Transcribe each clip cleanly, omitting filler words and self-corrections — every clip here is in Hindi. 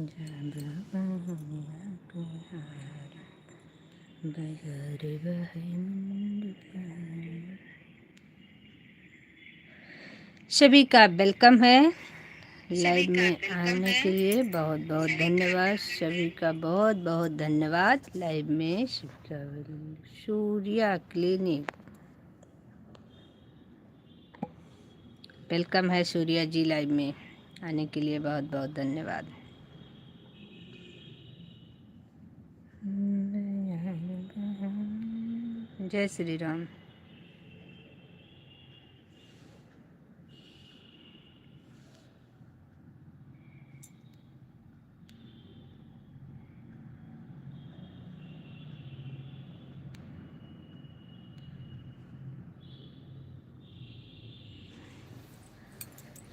सभी का वेलकम है लाइव में आने के लिए। बहुत बहुत धन्यवाद सभी का, बहुत बहुत धन्यवाद। लाइव में सूर्या क्लिनिक वेलकम है। सूर्या जी लाइव में आने के लिए बहुत बहुत धन्यवाद। जय श्री राम।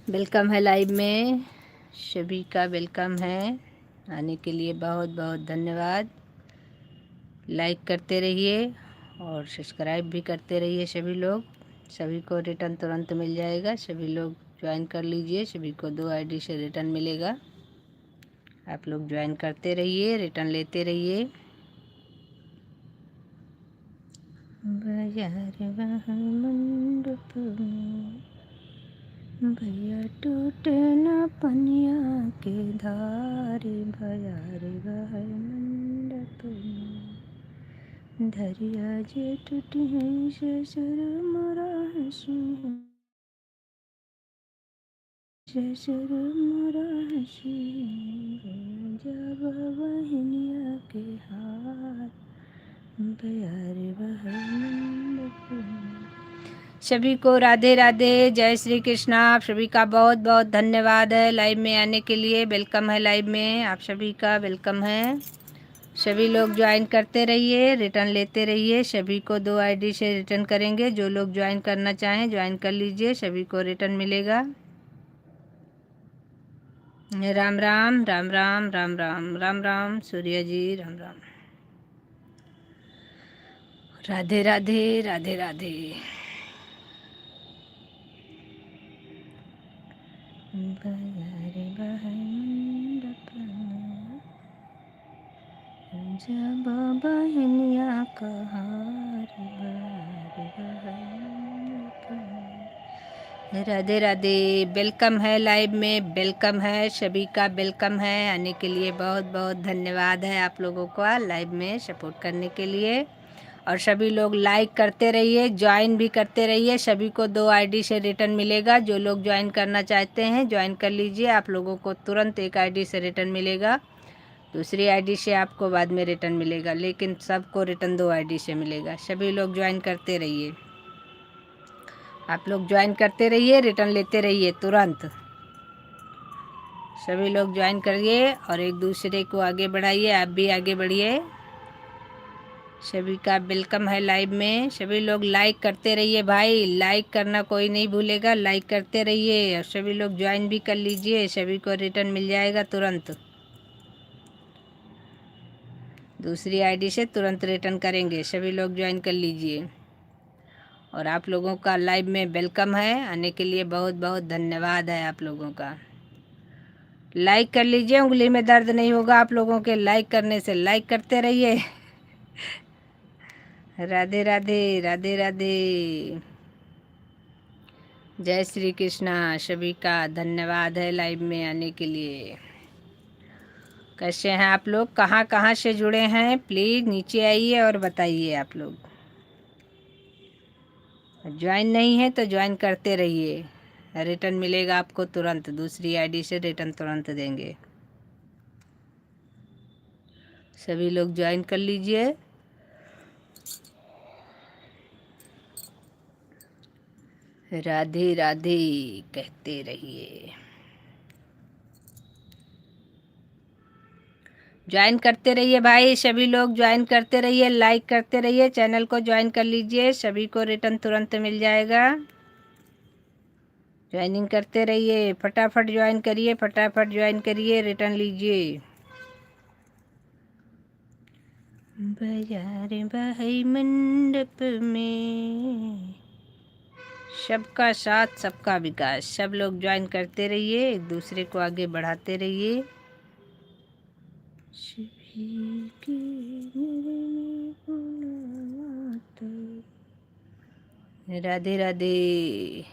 वेलकम है लाइव में, सभी का वेलकम है। आने के लिए बहुत बहुत धन्यवाद। लाइक करते रहिए और सब्सक्राइब भी करते रहिए सभी लोग। सभी को रिटर्न तुरंत मिल जाएगा। सभी लोग ज्वाइन कर लीजिए। सभी को 2 आईडी से रिटर्न मिलेगा। आप लोग ज्वाइन करते रहिए, रिटर्न लेते रहिए। बाजार मंडप में भैया टूटे न पनिया के धारे, बाजार मंडप में धरिया जे टूटी है ससुर मोरा हंसी, ससुर मोरा हंसी जब बहनिया के हाथ, सभी को राधे राधे, जय श्री कृष्णा। आप सभी का बहुत बहुत धन्यवाद है लाइव में आने के लिए। वेलकम है लाइव में, आप सभी का वेलकम है। सभी लोग ज्वाइन करते रहिए, रिटर्न लेते रहिए। सभी को 2 आईडी से रिटर्न करेंगे। जो लोग ज्वाइन करना चाहें ज्वाइन कर लीजिए, सभी को रिटर्न मिलेगा। राम राम राम राम राम राम राम राम सूर्या जी, राम राम। राधे राधे राधे राधे। जब बहनिया का राधे राधे। वेलकम है लाइव में, वेलकम है सभी का, वेलकम है। आने के लिए बहुत बहुत धन्यवाद है आप लोगों का लाइव में सपोर्ट करने के लिए। और सभी लोग लाइक करते रहिए, ज्वाइन भी करते रहिए। सभी को 2 आईडी से रिटर्न मिलेगा। जो लोग ज्वाइन करना चाहते हैं ज्वाइन कर लीजिए। आप लोगों को तुरंत 1 आईडी से रिटर्न मिलेगा। दूसरी आईडी से आपको बाद में रिटर्न मिलेगा, लेकिन सबको रिटर्न 2 आईडी से मिलेगा। सभी लोग ज्वाइन करते रहिए। आप लोग ज्वाइन करते रहिए, रिटर्न लेते रहिए तुरंत। सभी लोग ज्वाइन करिए और एक दूसरे को आगे बढ़ाइए। आप भी आगे बढ़िए। सभी का वेलकम है लाइव में। सभी लोग लाइक करते रहिए भाई, लाइक करना कोई नहीं भूलेगा। लाइक करते रहिए और सभी लोग ज्वाइन भी कर लीजिए। सभी को रिटर्न मिल जाएगा तुरंत। दूसरी आईडी से तुरंत रिटर्न करेंगे। सभी लोग ज्वाइन कर लीजिए। और आप लोगों का लाइव में वेलकम है। आने के लिए बहुत बहुत धन्यवाद है आप लोगों का। लाइक कर लीजिए, उंगली में दर्द नहीं होगा आप लोगों के लाइक करने से। लाइक करते रहिए। राधे राधे राधे राधे। जय श्री कृष्णा। सभी का धन्यवाद है लाइव में आने के लिए। कैसे हैं आप लोग, कहाँ कहाँ से जुड़े हैं? प्लीज़ नीचे आइए और बताइए आप लोग। ज्वाइन नहीं है तो ज्वाइन करते रहिए, रिटर्न मिलेगा आपको तुरंत। दूसरी आईडी से रिटर्न तुरंत देंगे। सभी लोग ज्वाइन कर लीजिए। राधे राधे कहते रहिए। ज्वाइन करते रहिए भाई, सभी लोग ज्वाइन करते रहिए, लाइक करते रहिए। चैनल को ज्वाइन कर लीजिए, सभी को रिटर्न तुरंत मिल जाएगा। ज्वाइनिंग करते रहिए, फटाफट ज्वाइन करिए, फटाफट ज्वाइन करिए, रिटर्न लीजिए। बाजार भाई मंडप में सबका साथ सबका विकास। सब लोग ज्वाइन करते रहिए, एक दूसरे को आगे बढ़ाते रहिए। शिवी की मेरे में गुनाहगार। राधे राधे।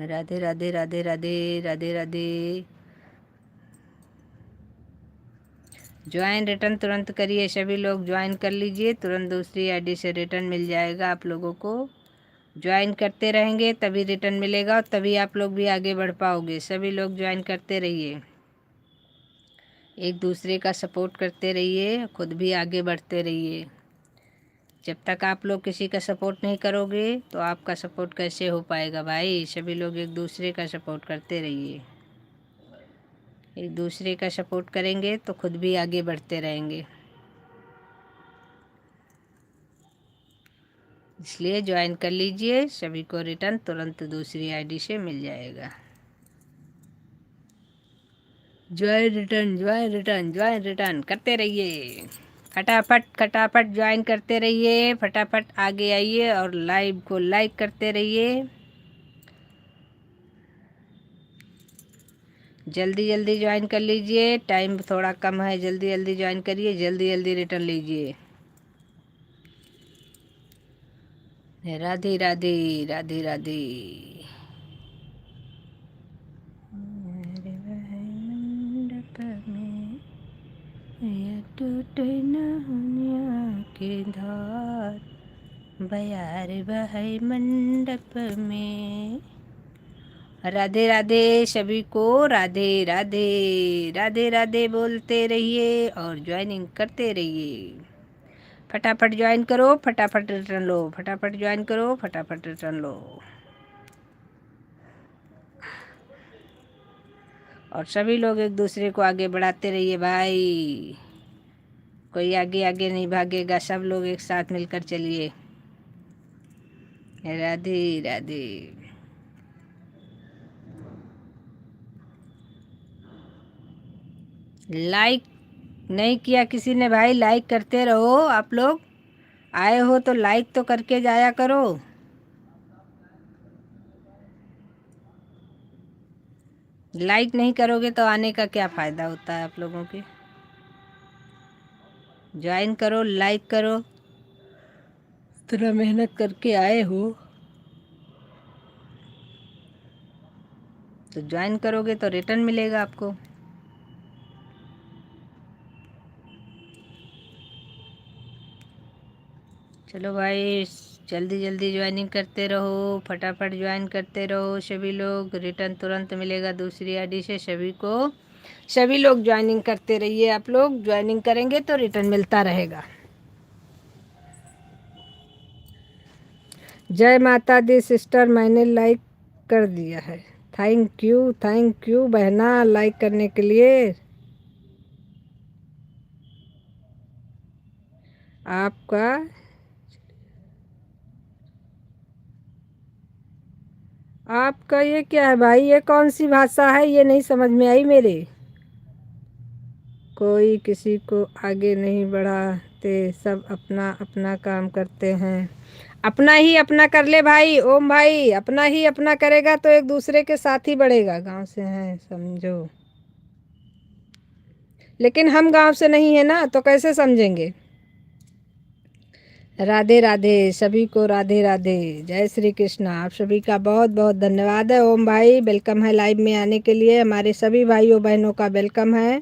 राधे राधे राधे राधे राधे राधे। ज्वाइन रिटर्न तुरंत करिए, सभी लोग ज्वाइन कर लीजिए, तुरंत दूसरी आईडी से रिटर्न मिल जाएगा आप लोगों को। ज्वाइन करते रहेंगे तभी रिटर्न मिलेगा और तभी आप लोग भी आगे बढ़ पाओगे। सभी लोग ज्वाइन करते रहिए, एक दूसरे का सपोर्ट करते रहिए, खुद भी आगे बढ़ते रहिए। जब तक आप लोग किसी का सपोर्ट नहीं करोगे तो आपका सपोर्ट कैसे हो पाएगा भाई। सभी लोग एक दूसरे का सपोर्ट करते रहिए, एक दूसरे का सपोर्ट करेंगे तो खुद भी आगे बढ़ते रहेंगे। इसलिए ज्वाइन कर लीजिए, सभी को रिटर्न तुरंत दूसरी आईडी से मिल जाएगा। Join return join return join return करते रहिए, फटाफट फटाफट ज्वाइन करते रहिए, फटाफट आगे आइए और लाइव को लाइक करते रहिए। जल्दी जल्दी ज्वाइन कर लीजिए, टाइम थोड़ा कम है, जल्दी जल्दी ज्वाइन करिए, जल्दी जल्दी रिटर्न लीजिए। राधे राधे राधे राधे। मंडप में ये टूटे नैया के धार, बयार बहे मंडप में। राधे राधे सभी को, राधे राधे राधे राधे बोलते रहिए और ज्वाइनिंग करते रहिए। फटाफट ज्वाइन करो, फटाफट रिटर्न लो, फटाफट ज्वाइन करो, फटाफट रिटर्न लो। और सभी लोग एक दूसरे को आगे बढ़ाते रहिए भाई, कोई आगे आगे नहीं भागेगा, सब लोग एक साथ मिलकर चलिए। राधे राधे। लाइक नहीं किया किसी ने भाई, लाइक करते रहो। आप लोग आए हो तो लाइक तो करके जाया करो। लाइक नहीं करोगे तो आने का क्या फ़ायदा होता है आप लोगों के। ज्वाइन करो, लाइक करो, इतना मेहनत करके आए हो तो ज्वाइन करोगे तो रिटर्न मिलेगा आपको। चलो भाई, जल्दी जल्दी ज्वाइनिंग करते रहो, फटाफट ज्वाइन करते रहो सभी लोग, रिटर्न तुरंत मिलेगा दूसरी आईडी से सभी को। सभी लोग ज्वाइनिंग करते रहिए, आप लोग ज्वाइनिंग करेंगे तो रिटर्न मिलता रहेगा। जय माता दी सिस्टर, मैंने लाइक कर दिया है। थैंक यू बहना लाइक करने के लिए। आपका आपका ये क्या है भाई, ये कौन सी भाषा है, ये नहीं समझ में आई मेरे। कोई किसी को आगे नहीं बढ़ाते, सब अपना अपना काम करते हैं। अपना ही अपना कर ले भाई, ओम भाई अपना ही अपना करेगा तो एक दूसरे के साथ ही बढ़ेगा। गांव से हैं समझो, लेकिन हम गांव से नहीं है ना तो कैसे समझेंगे। राधे राधे सभी को, राधे राधे, जय श्री कृष्णा। आप सभी का बहुत बहुत धन्यवाद है। ओम भाई वेलकम है लाइव में आने के लिए, हमारे सभी भाइयों बहनों का वेलकम है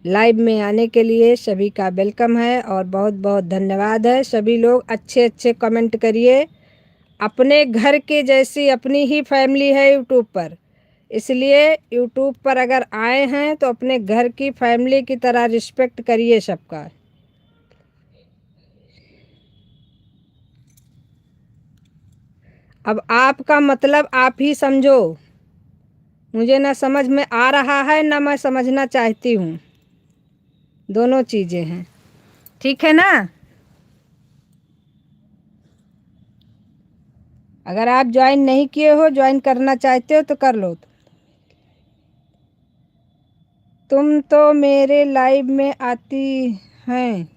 लाइव में आने के लिए, सभी का वेलकम है और बहुत बहुत धन्यवाद है। सभी लोग अच्छे अच्छे कमेंट करिए। अपने घर के जैसी अपनी ही फैमिली है यूट्यूब पर, इसलिए यूट्यूब पर अगर आए हैं तो अपने घर की फैमिली की तरह रिस्पेक्ट करिए सबका। अब आपका मतलब आप ही समझो, मुझे ना समझ में आ रहा है ना मैं समझना चाहती हूँ, दोनों चीज़ें हैं। ठीक है ना। अगर आप ज्वाइन नहीं किए हो, ज्वाइन करना चाहते हो तो कर लो। तुम तो मेरे लाइव में आती हैं,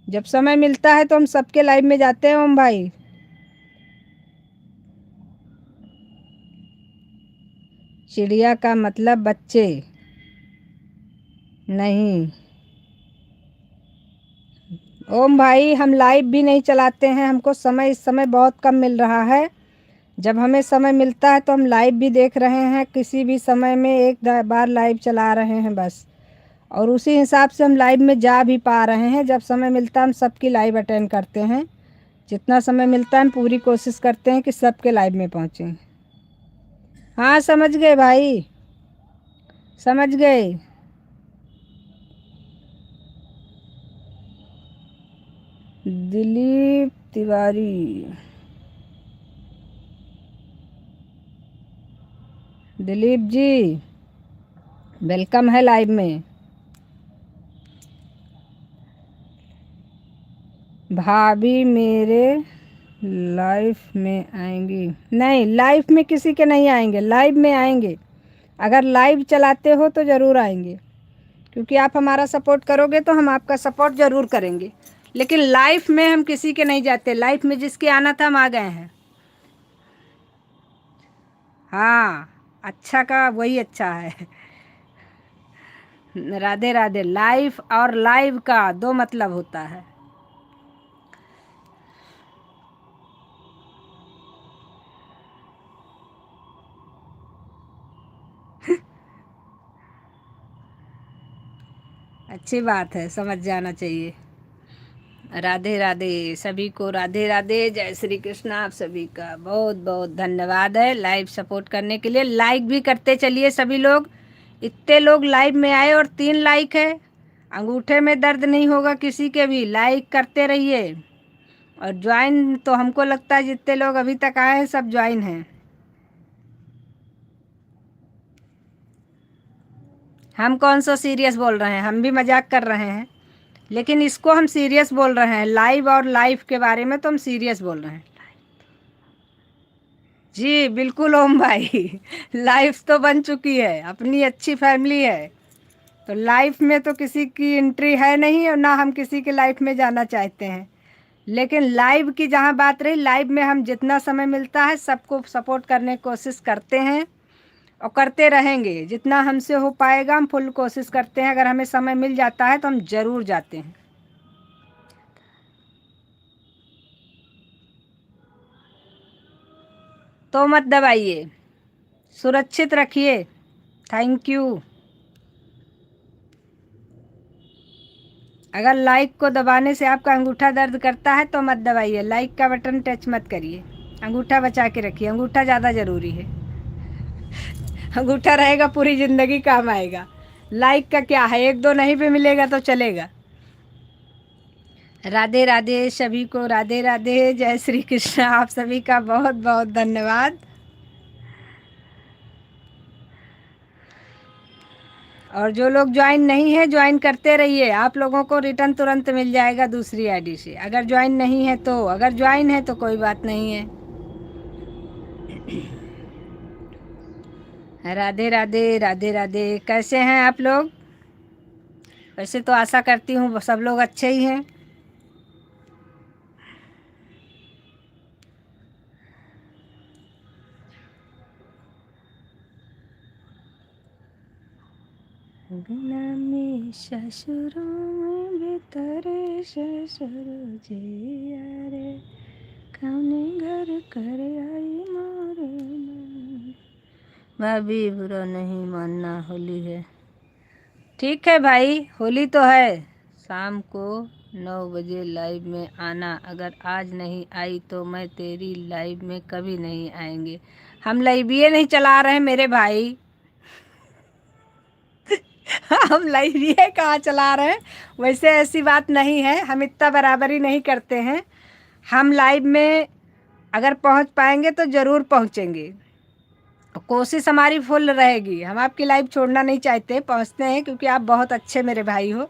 जब समय मिलता है तो हम सबके लाइव में जाते हैं ओम भाई। चिड़िया का मतलब बच्चे नहीं। ओम भाई, हम लाइव भी नहीं चलाते हैं, हमको समय इस समय बहुत कम मिल रहा है। जब हमें समय मिलता है तो हम लाइव भी देख रहे हैं, किसी भी समय में एक बार लाइव चला रहे हैं बस। और उसी हिसाब से हम लाइव में जा भी पा रहे हैं। जब समय मिलता है हम सबकी लाइव अटेंड करते हैं। जितना समय मिलता है हम पूरी कोशिश करते हैं कि सबके लाइव में पहुँचें। हाँ समझ गए भाई, समझ गए। दिलीप तिवारी, दिलीप जी वेलकम है लाइव में। भाभी मेरे लाइफ में आएंगी? नहीं, लाइफ में किसी के नहीं आएंगे, लाइव में आएंगे। अगर लाइव चलाते हो तो ज़रूर आएंगे, क्योंकि आप हमारा सपोर्ट करोगे तो हम आपका सपोर्ट ज़रूर करेंगे। लेकिन लाइफ में हम किसी के नहीं जाते, लाइफ में जिसके आना था हम आ गए हैं। हाँ, अच्छा का वही अच्छा है। राधे राधे। लाइफ और लाइव का दो मतलब होता है। अच्छी बात है, समझ जाना चाहिए। राधे राधे सभी को, राधे राधे, जय श्री कृष्ण। आप सभी का बहुत बहुत धन्यवाद है लाइव सपोर्ट करने के लिए। लाइक भी करते चलिए सभी लोग। इतने लोग लाइव में आए और 3 लाइक है। अंगूठे में दर्द नहीं होगा किसी के भी, लाइक करते रहिए। और ज्वाइन तो हमको लगता है जितने लोग अभी तक आए हैं सब ज्वाइन हैं। हम कौन सा सीरियस बोल रहे हैं, हम भी मजाक कर रहे हैं, लेकिन इसको हम सीरियस बोल रहे हैं। लाइव और लाइफ के बारे में तो हम सीरियस बोल रहे हैं। जी बिल्कुल ओम भाई। लाइफ तो बन चुकी है, अपनी अच्छी फैमिली है, तो लाइफ में तो किसी की एंट्री है नहीं और ना हम किसी के लाइफ में जाना चाहते हैं। लेकिन लाइव की जहाँ बात रही, लाइव में हम जितना समय मिलता है सबको सपोर्ट करने की कोशिश करते हैं और करते रहेंगे। जितना हमसे हो पाएगा हम फुल कोशिश करते हैं। अगर हमें समय मिल जाता है तो हम ज़रूर जाते हैं। तो मत दबाइए, सुरक्षित रखिए। Thank you. अगर लाइक को दबाने से आपका अंगूठा दर्द करता है तो मत दबाइए, लाइक का बटन टच मत करिए। अंगूठा बचा के रखिए, अंगूठा ज़्यादा ज़रूरी है। अंगूठा रहेगा पूरी ज़िंदगी काम आएगा। लाइक का क्या है, एक दो नहीं भी मिलेगा तो चलेगा। राधे राधे सभी को, राधे राधे, जय श्री कृष्ण। आप सभी का बहुत बहुत धन्यवाद। और जो लोग ज्वाइन नहीं है ज्वाइन करते रहिए, आप लोगों को रिटर्न तुरंत मिल जाएगा दूसरी आईडी से। अगर ज्वाइन नहीं है तो, अगर ज्वाइन है तो कोई बात नहीं है। राधे राधे, राधे राधे। कैसे हैं आप लोग? वैसे तो आशा करती हूँ सब लोग अच्छे ही हैं। बिना में ससुरों में भीतर ससुर जिया रे, कौने घर कर आई मोरे मन। भाभी बुरा नहीं मानना, होली है। ठीक है भाई, होली तो है। शाम को 9 बजे लाइव में आना। अगर आज नहीं आई तो मैं तेरी लाइव में कभी नहीं आएंगे। हम लाइव ये नहीं चला रहे हैं मेरे भाई। हम लाइव ये कहाँ चला रहे हैं, वैसे ऐसी बात नहीं है। हम इतना बराबरी नहीं करते हैं। हम लाइव में अगर पहुंच पाएंगे तो ज़रूर पहुंचेंगे। कोशिश हमारी फुल रहेगी। हम आपकी लाइव छोड़ना नहीं चाहते, पहुंचते हैं क्योंकि आप बहुत अच्छे मेरे भाई हो।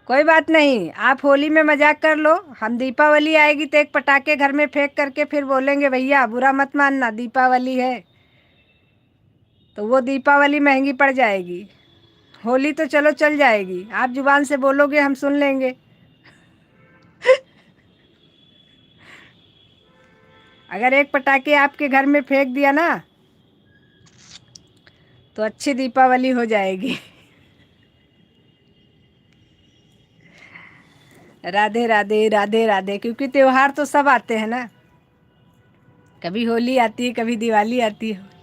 कोई बात नहीं, आप होली में मजाक कर लो। हम दीपावली आएगी तो एक पटाखे घर में फेंक करके फिर बोलेंगे भैया बुरा मत मानना, दीपावली है। तो वो दीपावली महंगी पड़ जाएगी। होली तो चलो चल जाएगी, आप जुबान से बोलोगे हम सुन लेंगे। अगर एक पटाखे आपके घर में फेंक दिया ना तो अच्छी दीपावली हो जाएगी। राधे राधे राधे राधे। क्योंकि त्योहार तो सब आते हैं ना, कभी होली आती है, कभी दिवाली आती है।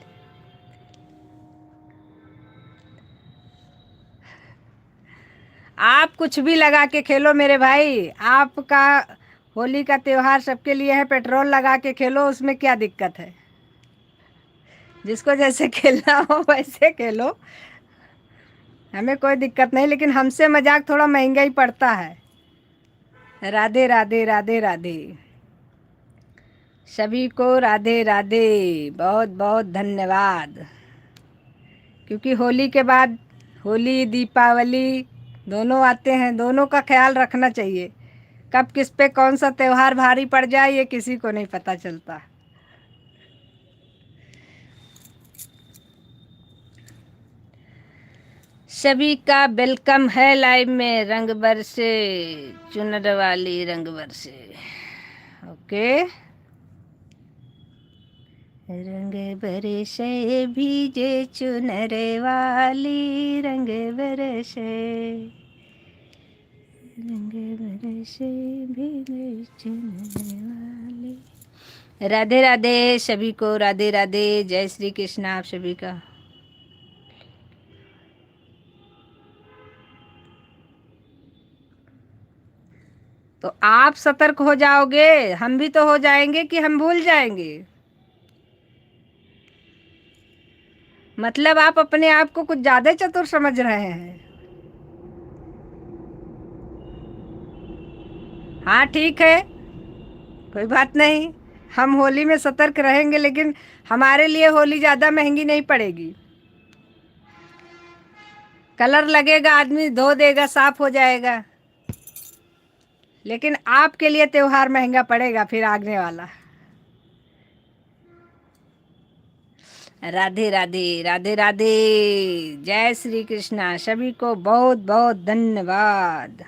आप कुछ भी लगा के खेलो मेरे भाई, आपका होली का त्योहार सबके लिए है। पेट्रोल लगा के खेलो, उसमें क्या दिक्कत है। जिसको जैसे खेलना हो वैसे खेलो, हमें कोई दिक्कत नहीं। लेकिन हमसे मजाक थोड़ा महंगा ही पड़ता है। राधे राधे राधे राधे। सभी को राधे राधे, बहुत बहुत धन्यवाद। क्योंकि होली के बाद होली दीपावली दोनों आते हैं, दोनों का ख्याल रखना चाहिए। कब किस पे कौन सा त्योहार भारी पड़ जाए ये किसी को नहीं पता चलता। सभी का वेलकम है लाइव में। रंग बरसे चुनर वाली रंग बरसे। ओके। रंग बरसे भीजे चुनर वाली, रंग बरसे, रंग बरसे भीगे चुनर वाली। राधे राधे सभी को, राधे राधे। जय श्री कृष्ण आप सभी का। तो आप सतर्क हो जाओगे, हम भी तो हो जाएंगे कि हम भूल जाएंगे। मतलब आप अपने आप को कुछ ज्यादा चतुर समझ रहे हैं। हाँ ठीक है, कोई बात नहीं। हम होली में सतर्क रहेंगे, लेकिन हमारे लिए होली ज्यादा महंगी नहीं पड़ेगी। कलर लगेगा, आदमी धो देगा, साफ हो जाएगा। लेकिन आपके लिए त्योहार महंगा पड़ेगा फिर आगने वाला। राधे राधे राधे राधे। जय श्री कृष्णा। सभी को बहुत बहुत धन्यवाद।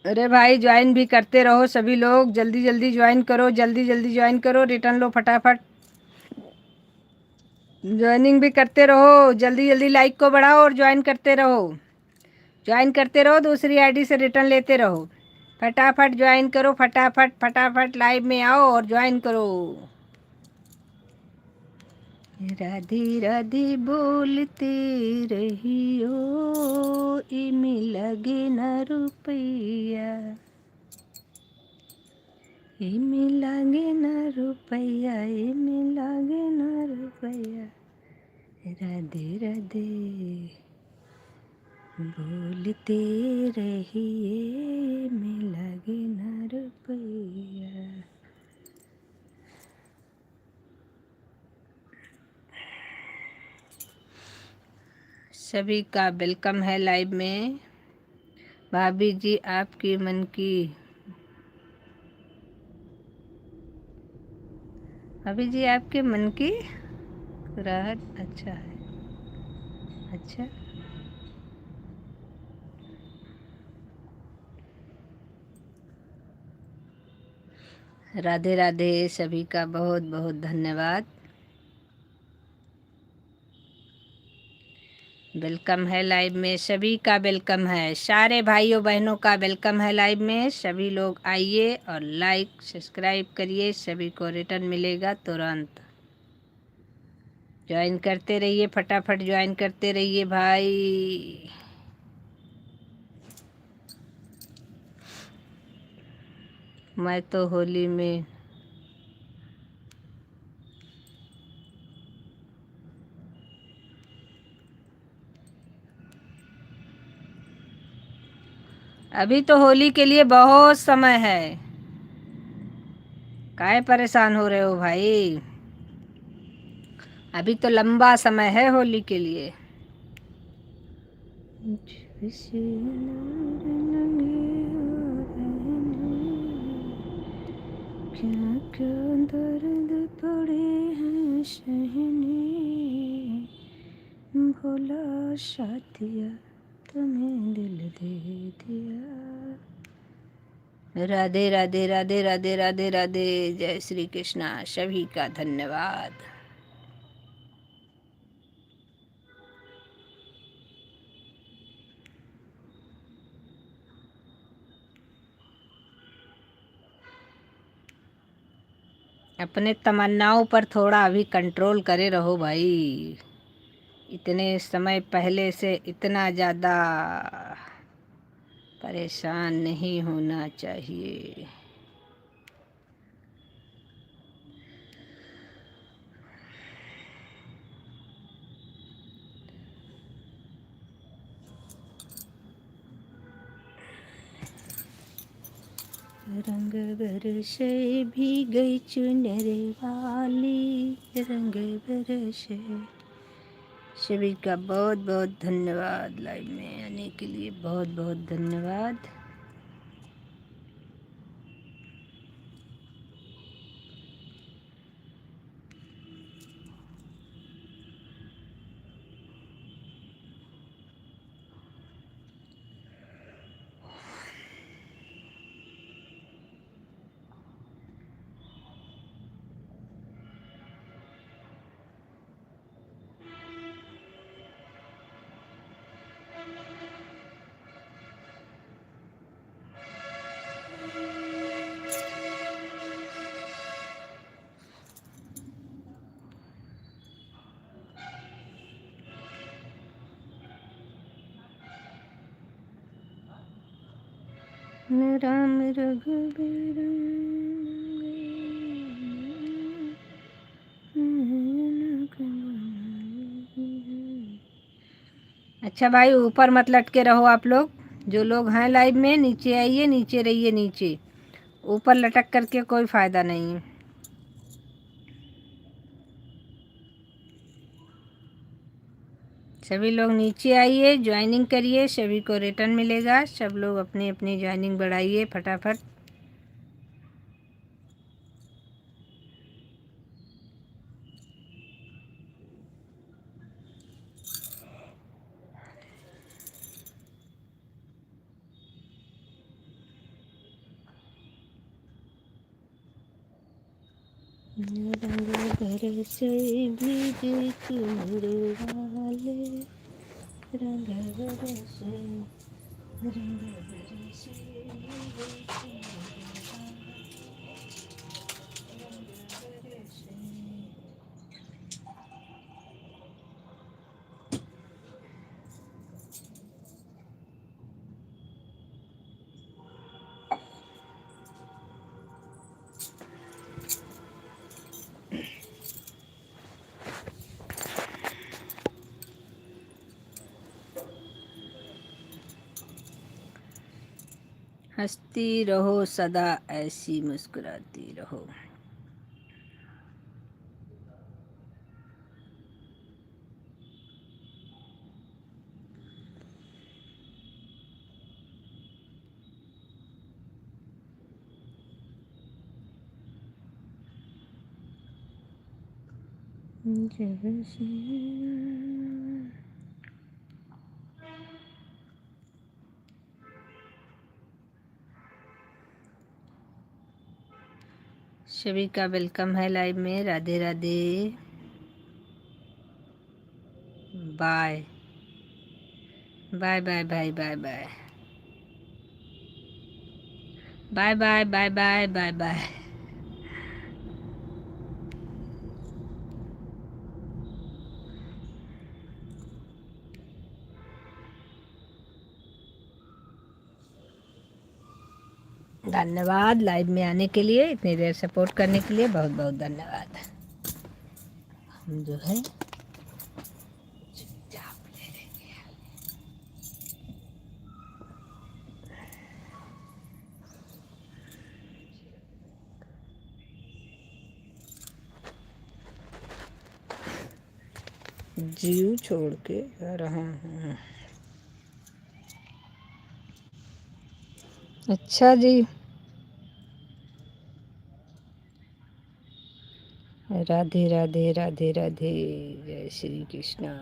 अरे भाई ज्वाइन भी करते रहो सभी लोग, जल्दी जल्दी ज्वाइन करो, जल्दी जल्दी ज्वाइन करो, रिटर्न लो फटाफट। ज्वाइनिंग भी करते रहो, जल्दी जल्दी लाइक को बढ़ाओ और ज्वाइन करते रहो। ज्वाइन करते रहो, दूसरी आईडी से रिटर्न लेते रहो। फटाफट ज्वाइन करो, फटाफट फटाफट लाइव में आओ और ज्वाइन करो। राधे राधे बोलते रहियो, इमे लगे न रुपैया, इमे लागे न रुपैया, इमे लागे न रुपैया। राधे राधे बोलते रहिए, इमे लागे न रुपैया। सभी का वेलकम है लाइव में। भाभी जी आपकी मन की, भाभी जी आपके मन की राहत अच्छा है। अच्छा, राधे राधे सभी का बहुत बहुत धन्यवाद। वेलकम है लाइव में, सभी का वेलकम है। सारे भाइयों बहनों का वेलकम है लाइव में। सभी लोग आइए और लाइक सब्सक्राइब करिए, सभी को रिटर्न मिलेगा तुरंत। ज्वाइन करते रहिए, फटाफट ज्वाइन करते रहिए भाई। मैं तो होली में अभी तो होली के लिए बहुत समय है। काहे परेशान हो रहे हो भाई, अभी तो लंबा समय है होली के लिए। क्या क्या दर्द पड़े हैं सहने, भोला साथिया तुम्हें दिल दे दिया। राधे राधे राधे राधे राधे राधे। जय श्री कृष्णा। सभी का धन्यवाद। अपने तमन्नाओं पर थोड़ा अभी कंट्रोल करे रहो भाई। इतने समय पहले से इतना ज़्यादा परेशान नहीं होना चाहिए। रंग बरसे भीगी चुनर वाली, रंग बरसे। सभी का बहुत बहुत धन्यवाद। लाइव में आने के लिए बहुत बहुत धन्यवाद। राम रघुवीर। अच्छा भाई, ऊपर मत लटके रहो आप लोग। जो लोग हैं लाइव में, नीचे आइए, नीचे रहिए। नीचे ऊपर लटक करके कोई फ़ायदा नहीं है। सभी लोग नीचे आइए, ज्वाइनिंग करिए। सभी को रिटर्न मिलेगा। सब लोग अपनी अपनी ज्वाइनिंग बढ़ाइए फटाफट। रंग बरसे भीगे चुनर वाले, रंग बरसे, रंग बरसे भीगे चुनर वाले, रंग बरसे। हंसती रहो सदा, ऐसी मुस्कुराती रहो। जब से सभी का वेलकम है लाइव में। Radhe Radhe. Bye bye bye bye bye bye bye bye bye bye bye bye. धन्यवाद लाइव में आने के लिए, इतनी देर सपोर्ट करने के लिए बहुत बहुत धन्यवाद। हम जो है चुपचाप ले लेंगे। जीव छोड़ के आ रहा हूँ। अच्छा जी। राधे राधे राधे राधे। जय श्री कृष्णा।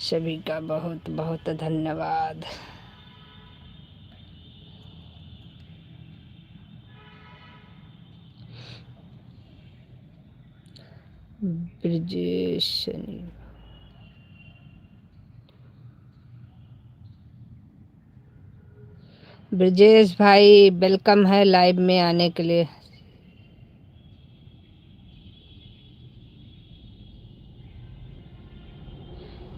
सभी का बहुत बहुत धन्यवाद। ब्रजेश ब्रजेश भाई वेलकम है लाइव में आने के लिए।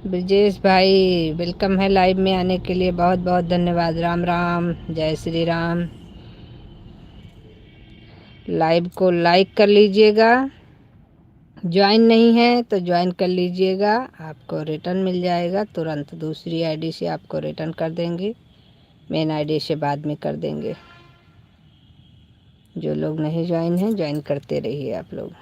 ब्रजेश भाई वेलकम है लाइव में आने के लिए, बहुत बहुत धन्यवाद। राम राम, जय श्री राम। लाइव को लाइक कर लीजिएगा, ज्वाइन नहीं है तो ज्वाइन कर लीजिएगा, आपको रिटर्न मिल जाएगा तुरंत। दूसरी आईडी से आपको रिटर्न कर देंगे, मेन आईडी से बाद में कर देंगे। जो लोग नहीं ज्वाइन हैं ज्वाइन करते रहिए आप लोग।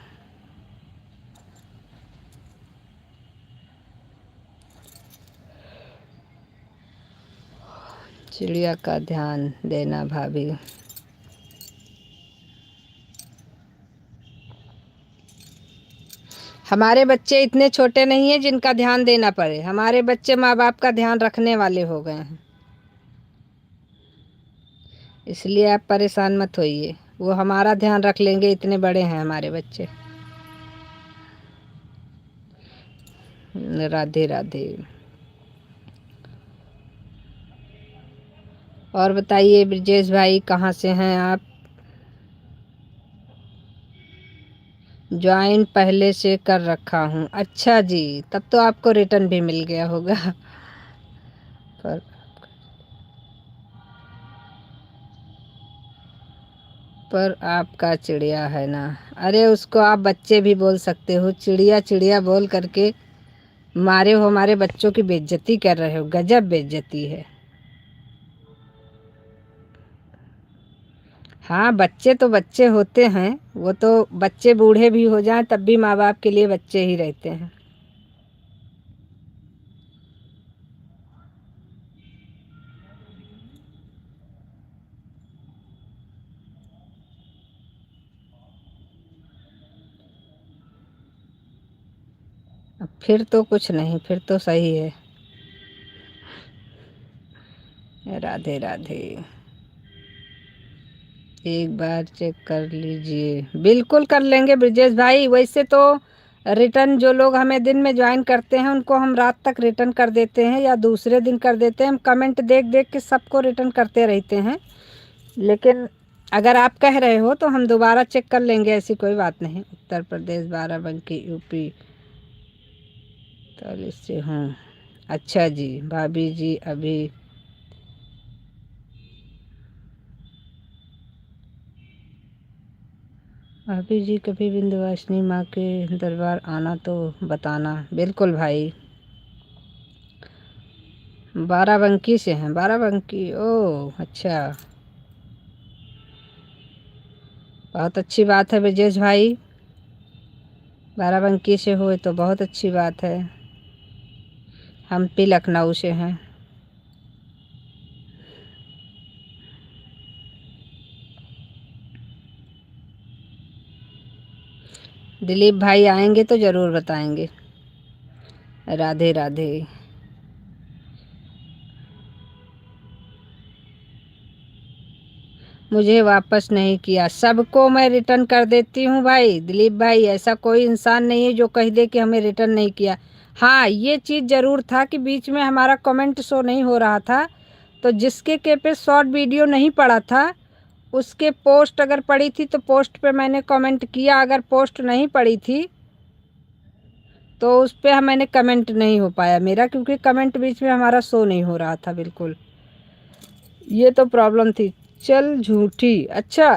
चिड़िया का ध्यान देना भाभी। हमारे बच्चे इतने छोटे नहीं हैं जिनका ध्यान देना पड़े, हमारे बच्चे माँ बाप का ध्यान रखने वाले हो गए हैं, इसलिए आप परेशान मत होइए। वो हमारा ध्यान रख लेंगे, इतने बड़े हैं हमारे बच्चे। राधे राधे। और बताइए ब्रजेश भाई कहाँ से हैं आप? ज्वाइन पहले से कर रखा हूँ। अच्छा जी, तब तो आपको रिटर्न भी मिल गया होगा। पर आपका चिड़िया है ना, अरे उसको आप बच्चे भी बोल सकते हो, चिड़िया चिड़िया बोल करके मारे हो, हमारे बच्चों की बेइज्जती कर रहे हो, गजब बेइज्जती है। हाँ, बच्चे तो बच्चे होते हैं, वो तो बच्चे बूढ़े भी हो जाएं तब भी माँ बाप के लिए बच्चे ही रहते हैं। अब फिर तो कुछ नहीं, फिर तो सही है। राधे राधे। एक बार चेक कर लीजिए। बिल्कुल कर लेंगे ब्रजेश भाई। वैसे तो रिटर्न जो लोग हमें दिन में ज्वाइन करते हैं उनको हम रात तक रिटर्न कर देते हैं या दूसरे दिन कर देते हैं। हम कमेंट देख देख के सबको रिटर्न करते रहते हैं, लेकिन अगर आप कह रहे हो तो हम दोबारा चेक कर लेंगे, ऐसी कोई बात नहीं। उत्तर प्रदेश बाराबंकी यूपी 40 से हूँ। अच्छा जी भाभी जी, अभी भाभी जी कभी विंध्यवासिनी माँ के दरबार आना तो बताना। बिल्कुल भाई। बाराबंकी से हैं? बाराबंकी, ओह अच्छा, बहुत अच्छी बात है ब्रजेश भाई। बाराबंकी से हुए तो बहुत अच्छी बात है। हम भी लखनऊ से हैं। दिलीप भाई आएंगे तो ज़रूर बताएंगे। राधे राधे। मुझे वापस नहीं किया, सबको मैं रिटर्न कर देती हूँ भाई। दिलीप भाई, ऐसा कोई इंसान नहीं है जो कह दे कि हमें रिटर्न नहीं किया। हाँ, ये चीज़ ज़रूर था कि बीच में हमारा कमेंट शो नहीं हो रहा था, तो जिसके के पे शॉर्ट वीडियो नहीं पड़ा था उसके पोस्ट अगर पड़ी थी तो पोस्ट पे मैंने कमेंट किया, अगर पोस्ट नहीं पड़ी थी तो उस पर मैंने कमेंट नहीं हो पाया मेरा, क्योंकि कमेंट बीच में हमारा शो नहीं हो रहा था बिल्कुल। ये तो प्रॉब्लम थी। चल झूठी, अच्छा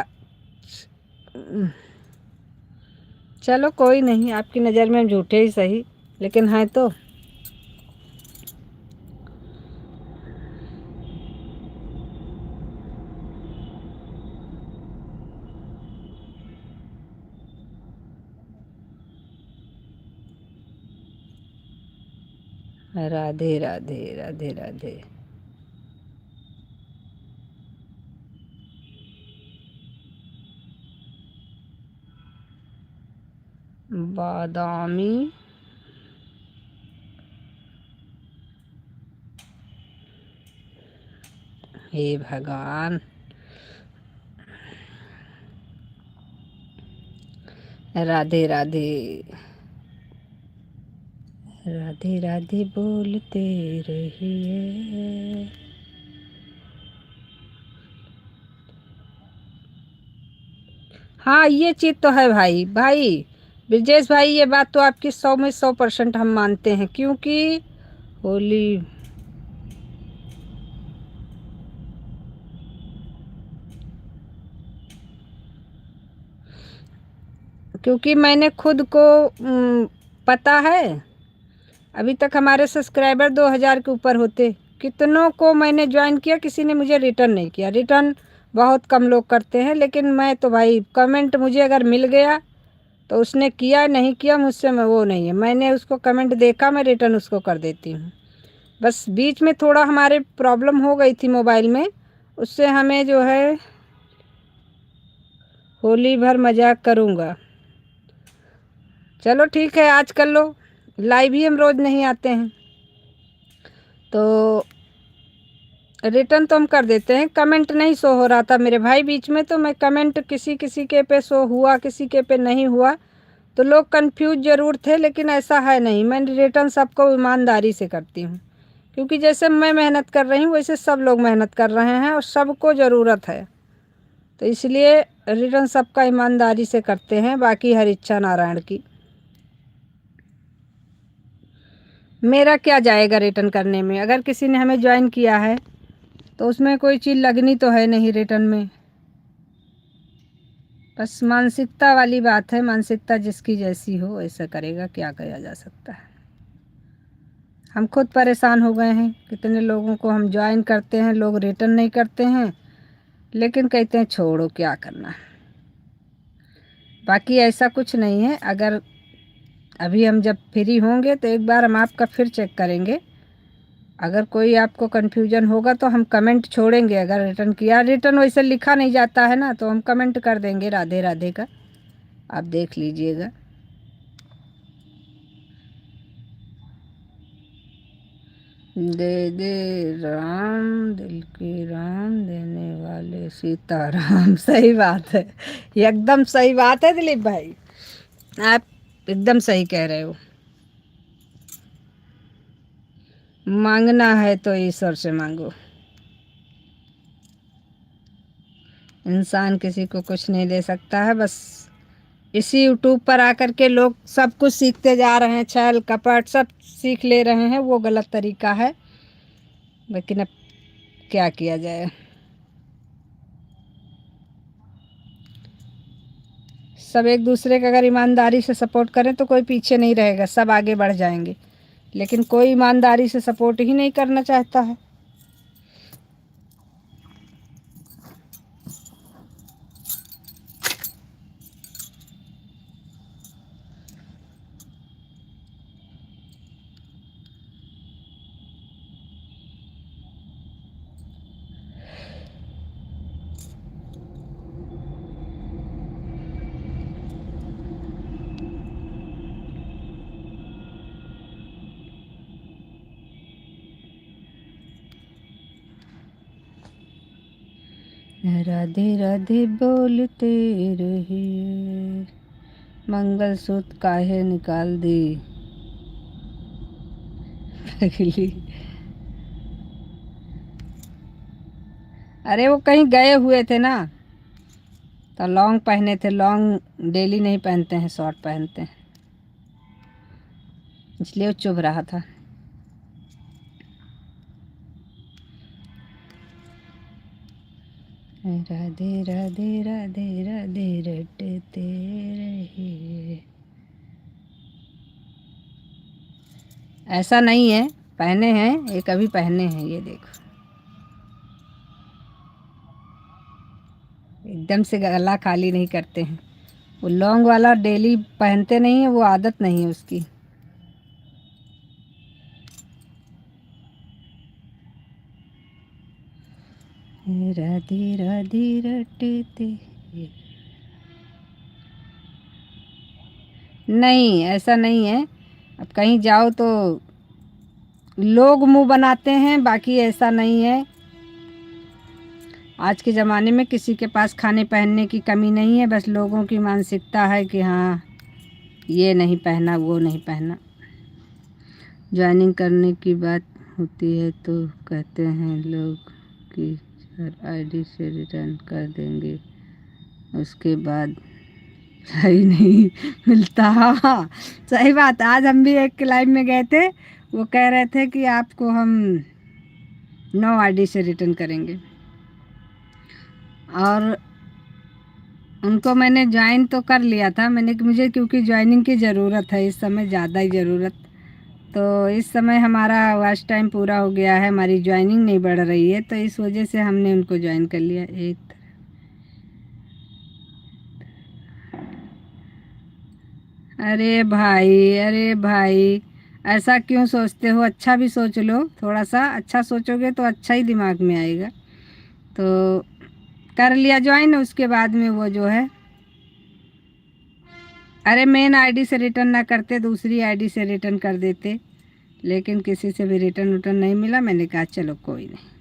चलो कोई नहीं, आपकी नज़र में हम झूठे ही सही, लेकिन हैं तो। राधे राधे राधे राधे। बादामी, हे भगवान। राधे राधे। राधे राधे बोलते रहिए। हाँ, ये चीज़ तो है भाई। भाई ब्रजेश भाई, ये बात तो आपकी 100 में 100% हम मानते हैं, क्योंकि होली क्योंकि मैंने खुद को पता है, अभी तक हमारे सब्सक्राइबर 2000 के ऊपर होते, कितनों को मैंने ज्वाइन किया, किसी ने मुझे रिटर्न नहीं किया। रिटर्न बहुत कम लोग करते हैं, लेकिन मैं तो भाई कमेंट मुझे अगर मिल गया तो उसने किया नहीं किया मुझसे मैं वो नहीं है, मैंने उसको कमेंट देखा, मैं रिटर्न उसको कर देती हूँ। बस बीच में थोड़ा हमारे प्रॉब्लम हो गई थी मोबाइल में, उससे हमें जो है होली भर मजाक करूँगा। चलो ठीक है, आज कर लो। लाइव ही हम रोज़ नहीं आते हैं, तो रिटर्न तो हम कर देते हैं। कमेंट नहीं शो हो रहा था मेरे भाई बीच में, तो मैं कमेंट किसी किसी के पे शो हुआ, किसी के पे नहीं हुआ, तो लोग कंफ्यूज ज़रूर थे, लेकिन ऐसा है नहीं। मैं रिटर्न सबको ईमानदारी से करती हूँ, क्योंकि जैसे मैं मेहनत कर रही हूँ वैसे सब लोग मेहनत कर रहे हैं और सबको ज़रूरत है, तो इसलिए रिटर्न सबका ईमानदारी से करते हैं। बाकी हर इच्छा नारायण की। मेरा क्या जाएगा रिटर्न करने में? अगर किसी ने हमें ज्वाइन किया है तो उसमें कोई चीज़ लगनी तो है नहीं रिटर्न में। बस मानसिकता वाली बात है, मानसिकता जिसकी जैसी हो वैसा करेगा, क्या किया जा सकता है। हम खुद परेशान हो गए हैं, कितने लोगों को हम ज्वाइन करते हैं, लोग रिटर्न नहीं करते हैं, लेकिन कहते हैं छोड़ो क्या करना। बाकी ऐसा कुछ नहीं है। अगर अभी हम जब फ्री होंगे तो एक बार हम आपका फिर चेक करेंगे, अगर कोई आपको कन्फ्यूजन होगा तो हम कमेंट छोड़ेंगे। अगर रिटर्न किया, रिटर्न वैसे लिखा नहीं जाता है ना, तो हम कमेंट कर देंगे राधे राधे का, आप देख लीजिएगा। दे दे राम दिल की राम, देने वाले सीताराम। सही बात है, एकदम सही बात है दिलीप भाई, आप एकदम सही कह रहे हो। मांगना है तो ईश्वर से मांगो। इंसान किसी को कुछ नहीं दे सकता है। बस इसी यूट्यूब पर आकर के लोग सब कुछ सीखते जा रहे हैं, छल कपट सब सीख ले रहे हैं, वो गलत तरीका है। लेकिन अब क्या किया जाए। सब एक दूसरे का अगर ईमानदारी से सपोर्ट करें तो कोई पीछे नहीं रहेगा, सब आगे बढ़ जाएंगे। लेकिन कोई ईमानदारी से सपोर्ट ही नहीं करना चाहता है। राधे राधे बोलते रहिए। मंगलसूत्र काहे निकाल दी पगली? अरे वो कहीं गए हुए थे ना, तो लॉन्ग पहने थे। लॉन्ग डेली नहीं पहनते हैं, शॉर्ट पहनते हैं, इसलिए वो चुभ रहा था। राधे राधे राधे राधे रटते रहिए। ऐसा नहीं है, पहने हैं, एक अभी पहने हैं, ये देखो। एकदम से गला खाली नहीं करते हैं। वो लॉन्ग वाला डेली पहनते नहीं है, वो आदत नहीं है उसकी। राधे राधे रटते। नहीं, ऐसा नहीं है। अब कहीं जाओ तो लोग मुंह बनाते हैं, बाकी ऐसा नहीं है। आज के ज़माने में किसी के पास खाने पहनने की कमी नहीं है, बस लोगों की मानसिकता है कि हाँ ये नहीं पहना वो नहीं पहना। ज्वाइनिंग करने की बात होती है तो कहते हैं लोग कि सर आईडी से रिटर्न कर देंगे, उसके बाद सही नहीं मिलता। हाँ, सही बात। आज हम भी एक लाइव में गए थे, वो कह रहे थे कि आपको हम 9 आईडी से रिटर्न करेंगे, और उनको मैंने ज्वाइन तो कर लिया था मैंने कि मुझे क्योंकि ज्वाइनिंग की ज़रूरत है इस समय, ज़्यादा ही ज़रूरत। तो इस समय हमारा वॉच टाइम पूरा हो गया है, हमारी ज्वाइनिंग नहीं बढ़ रही है, तो इस वजह से हमने उनको ज्वाइन कर लिया। एक अरे भाई ऐसा क्यों सोचते हो? अच्छा भी सोच लो, थोड़ा सा अच्छा सोचोगे तो अच्छा ही दिमाग में आएगा। तो कर लिया ज्वाइन, उसके बाद में वो जो है, अरे मेन आईडी से रिटर्न ना करते, दूसरी आईडी से रिटर्न कर देते, लेकिन किसी से भी रिटर्न नहीं मिला। मैंने कहा चलो कोई नहीं।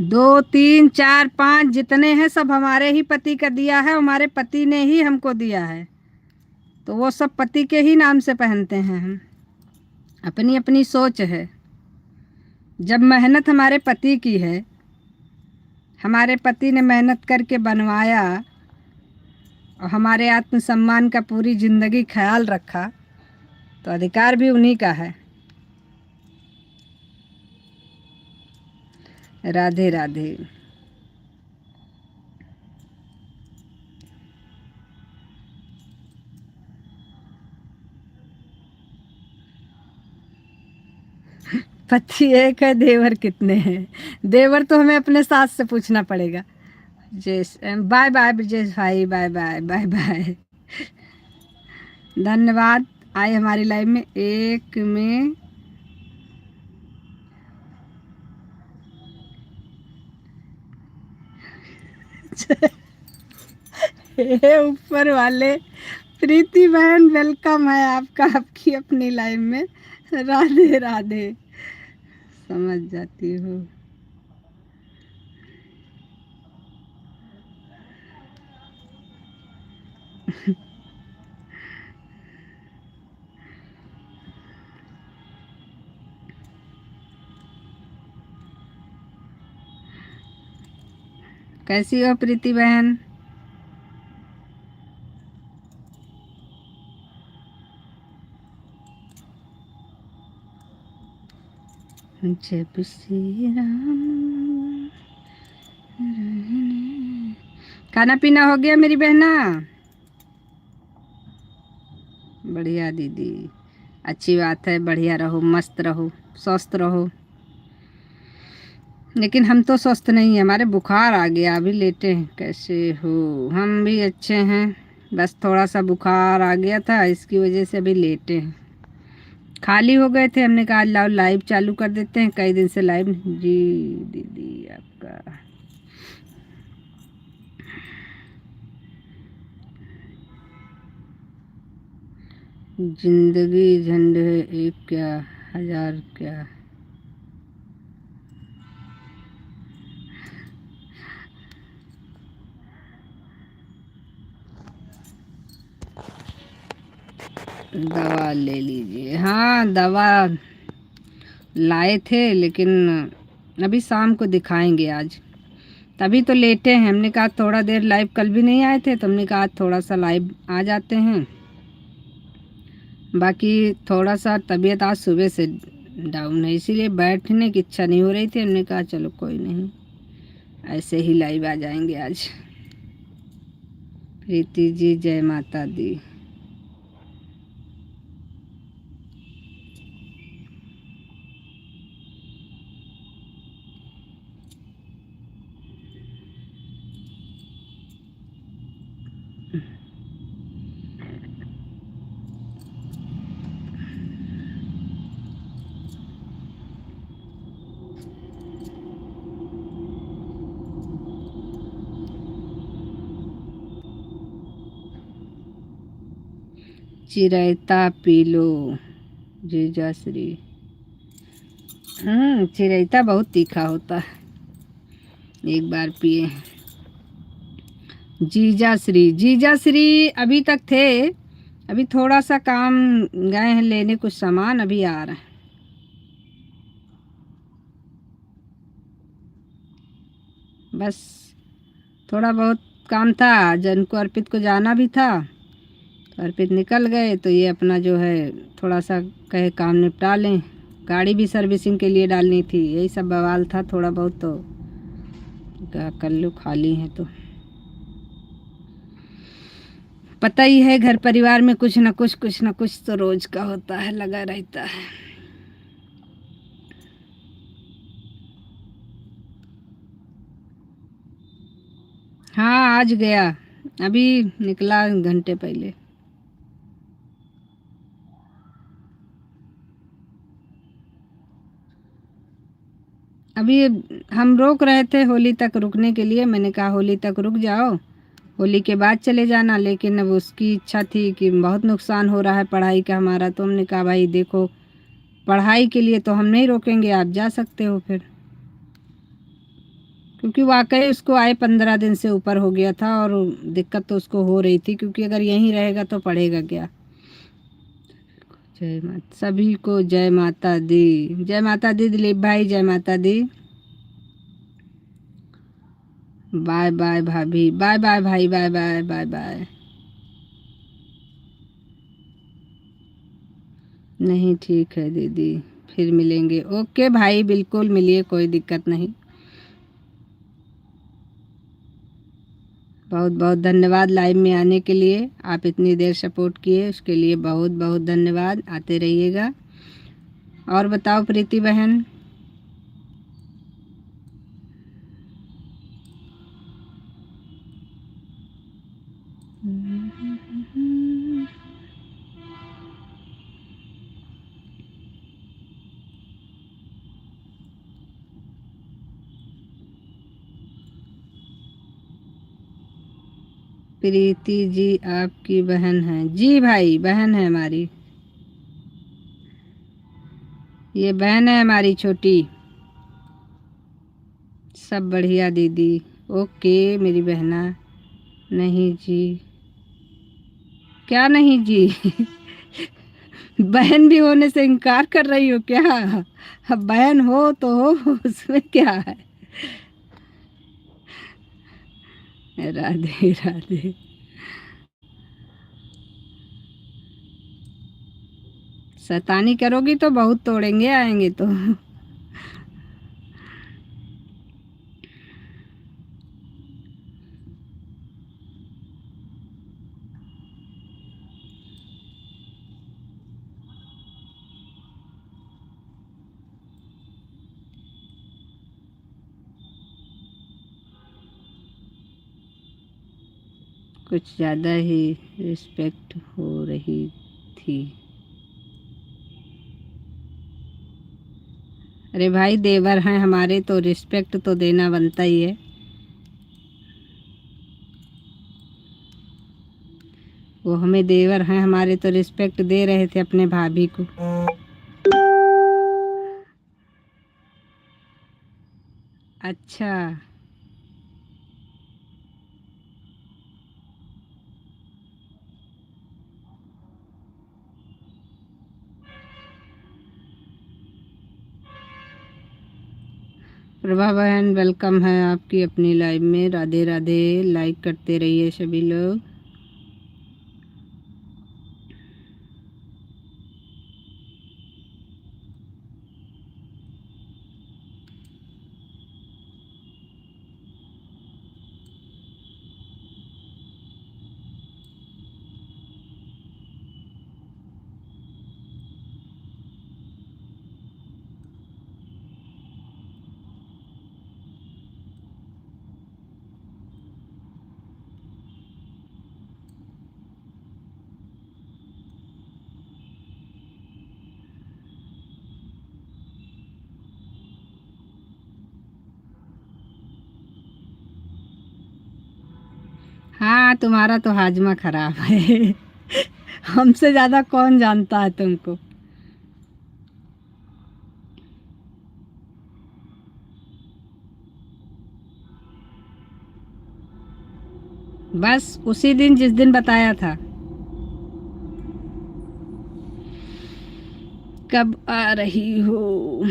दो तीन चार पाँच जितने हैं सब हमारे ही पति का दिया है, हमारे पति ने ही हमको दिया है, तो वो सब पति के ही नाम से पहनते हैं हम। अपनी अपनी सोच है। जब मेहनत हमारे पति की है, हमारे पति ने मेहनत करके बनवाया और हमारे आत्मसम्मान का पूरी ज़िंदगी ख्याल रखा, तो अधिकार भी उन्हीं का है। राधे राधे। पति एक है, देवर कितने हैं? देवर तो हमें अपने सास से पूछना पड़ेगा। बाय बाय ब्रजेश भाई, बाय बाय बाय बाय। धन्यवाद आए हमारी लाइव में। एक में हे ऊपर वाले, प्रीति बहन वेलकम है आपका आपकी अपनी लाइव में। राधे राधे। समझ जाती हूँ। कैसी हो प्रीति बहन? जब श्री राम। खाना पीना हो गया मेरी बहना? बढ़िया दीदी, अच्छी बात है। बढ़िया रहो, मस्त रहो, स्वस्थ रहो। लेकिन हम तो स्वस्थ नहीं हैं, हमारे बुखार आ गया, अभी लेटे हैं। कैसे हो? हम भी अच्छे हैं, बस थोड़ा सा बुखार आ गया था, इसकी वजह से अभी लेटे हैं। खाली हो गए थे, हमने कहा लाओ लाइव चालू कर देते हैं, कई दिन से लाइव। जी दीदी आपका जिंदगी झंड है, एक क्या हजार क्या। दवा ले लीजिए। हाँ दवा लाए थे, लेकिन अभी शाम को दिखाएंगे आज। तभी तो लेटे हैं, हमने कहा थोड़ा देर लाइव, कल भी नहीं आए थे तो हमने कहा थोड़ा सा लाइव आ जाते हैं। बाकी थोड़ा सा तबीयत आज सुबह से डाउन है, इसीलिए बैठने की इच्छा नहीं हो रही थी। हमने कहा चलो कोई नहीं, ऐसे ही लाइव आ जाएंगे आज। प्रीति जी जय माता दी। चिरायता पी लो जीजा श्री। चिरायता बहुत तीखा होता है। एक बार पिए। जीजा श्री अभी तक थे, अभी थोड़ा सा काम गए हैं लेने कुछ सामान, अभी आ रहे हैं। बस थोड़ा बहुत काम था, जन को अर्पित को जाना भी था, तो अर्पित निकल गए, तो ये अपना जो है थोड़ा सा कहे काम निपटा लें। गाड़ी भी सर्विसिंग के लिए डालनी थी, यही सब बवाल था थोड़ा बहुत, तो क्या कर लो, खाली हैं तो पता ही है घर परिवार में कुछ ना कुछ तो रोज का होता है, लगा रहता है। हाँ आज गया, अभी निकला घंटे पहले। अभी हम रोक रहे थे होली तक रुकने के लिए, मैंने कहा होली तक रुक जाओ, होली के बाद चले जाना, लेकिन अब उसकी इच्छा थी कि बहुत नुकसान हो रहा है पढ़ाई का हमारा, तो हमने कहा भाई देखो पढ़ाई के लिए तो हम नहीं रोकेंगे, आप जा सकते हो फिर, क्योंकि वाकई उसको आए 15 दिन से ऊपर हो गया था और दिक्कत तो उसको हो रही थी, क्योंकि अगर यहीं रहेगा तो पढ़ेगा क्या। जय माता सभी को, जय माता दी, जय माता दी दिलीप भाई, जय माता दी। बाय बाय भाभी, बाय बाय भाई, बाय बाय बाय बाय। नहीं ठीक है दीदी, फिर मिलेंगे, ओके भाई बिल्कुल मिलिए, कोई दिक्कत नहीं। बहुत बहुत धन्यवाद लाइव में आने के लिए, आप इतनी देर सपोर्ट किए उसके लिए बहुत बहुत धन्यवाद, आते रहिएगा। और बताओ प्रीति बहन। प्रीति जी आपकी बहन है? जी भाई बहन है हमारी, ये बहन है हमारी छोटी। सब बढ़िया दीदी, ओके मेरी बहना। नहीं जी, क्या नहीं जी? बहन भी होने से इनकार कर रही हो क्या? अब बहन हो तो हो, उसमें क्या है। राधे राधे। शैतानी करोगी तो बहुत तोड़ेंगे आएंगे तो। कुछ ज़्यादा ही रिस्पेक्ट हो रही थी। अरे भाई देवर हैं हमारे तो रिस्पेक्ट तो देना बनता ही है। वो हमें देवर हैं हमारे तो रिस्पेक्ट दे रहे थे अपने भाभी को। अच्छा, प्रभा बहन वेलकम है आपकी अपनी लाइव में, राधे राधे। लाइक करते रहिए सभी लोग। हाँ तुम्हारा तो हाजमा खराब है। हमसे ज़्यादा कौन जानता है तुमको। बस उसी दिन जिस दिन बताया था। कब आ रही हो?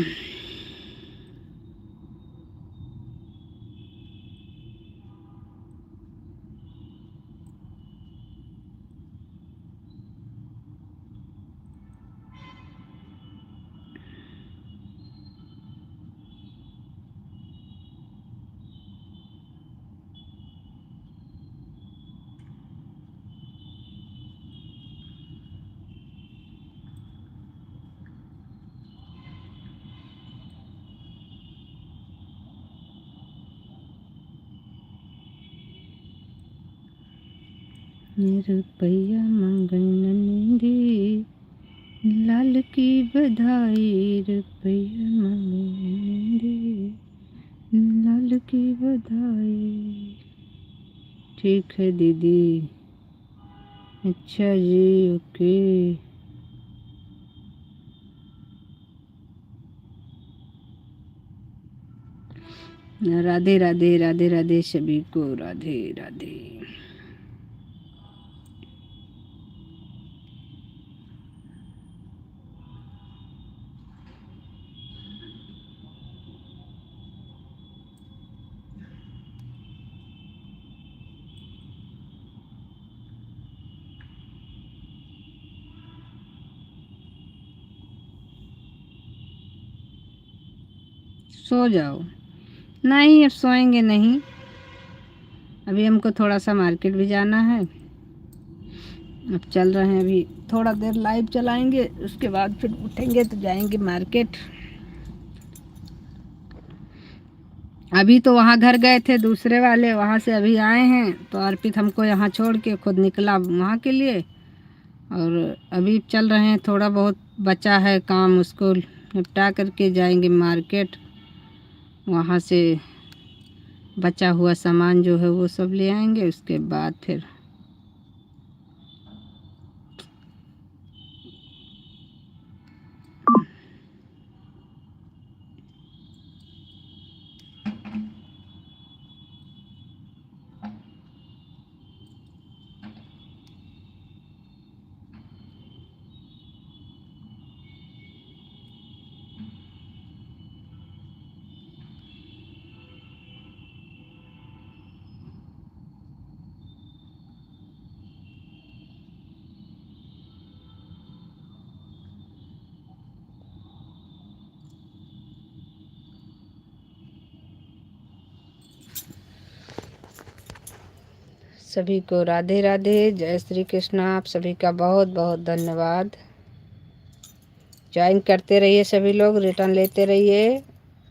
रुपया मंगन नींदी, लाल की बधाई। रुपया मंगन नींदी, लाल की बधाई। ठीक है दीदी। अच्छा जी, ओके। राधे राधे, राधे राधे सभी को, राधे राधे। सो जाओ। नहीं, अब सोएंगे नहीं। अभी हमको थोड़ा सा मार्केट भी जाना है। अब चल रहे हैं, अभी थोड़ा देर लाइव चलाएंगे, उसके बाद फिर उठेंगे तो जाएंगे मार्केट। अभी तो वहाँ घर गए थे दूसरे वाले, वहाँ से अभी आए हैं तो अर्पित हमको यहाँ छोड़ के खुद निकला वहाँ के लिए। और अभी चल रहे हैं, थोड़ा बहुत बचा है काम, उसको निपटा करके जाएंगे मार्केट। वहाँ से बचा हुआ सामान जो है वो सब ले आएंगे, उसके बाद फिर सभी को राधे राधे, जय श्री कृष्ण। आप सभी का बहुत बहुत धन्यवाद। ज्वाइन करते रहिए सभी लोग, रिटर्न लेते रहिए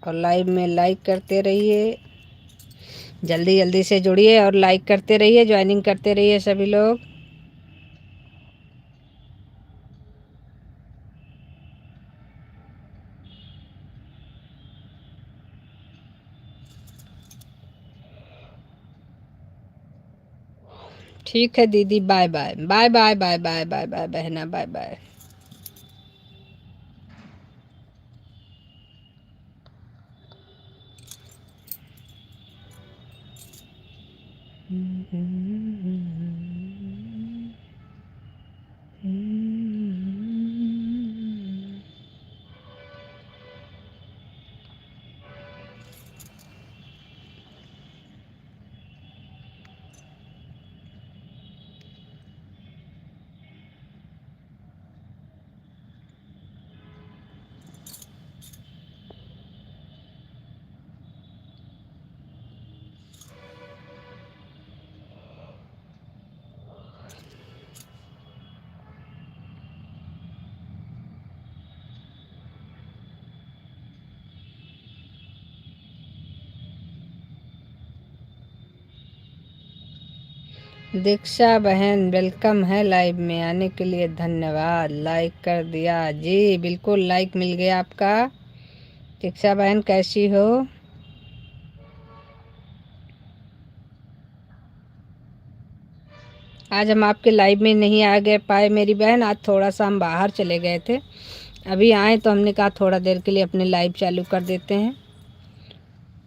और लाइव में लाइक करते रहिए। जल्दी जल्दी से जुड़िए और लाइक करते रहिए, ज्वाइनिंग करते रहिए सभी लोग। ठीक है दीदी, bye bye bye bye bye bye bye bye बहना, बाय बाय। दीक्षा बहन वेलकम है, लाइव में आने के लिए धन्यवाद। लाइक कर दिया जी, बिल्कुल लाइक मिल गया आपका। दीक्षा बहन कैसी हो? आज हम आपके लाइव में नहीं आ गए पाए मेरी बहन, आज थोड़ा सा हम बाहर चले गए थे। अभी आए तो हमने कहा थोड़ा देर के लिए अपने लाइव चालू कर देते हैं।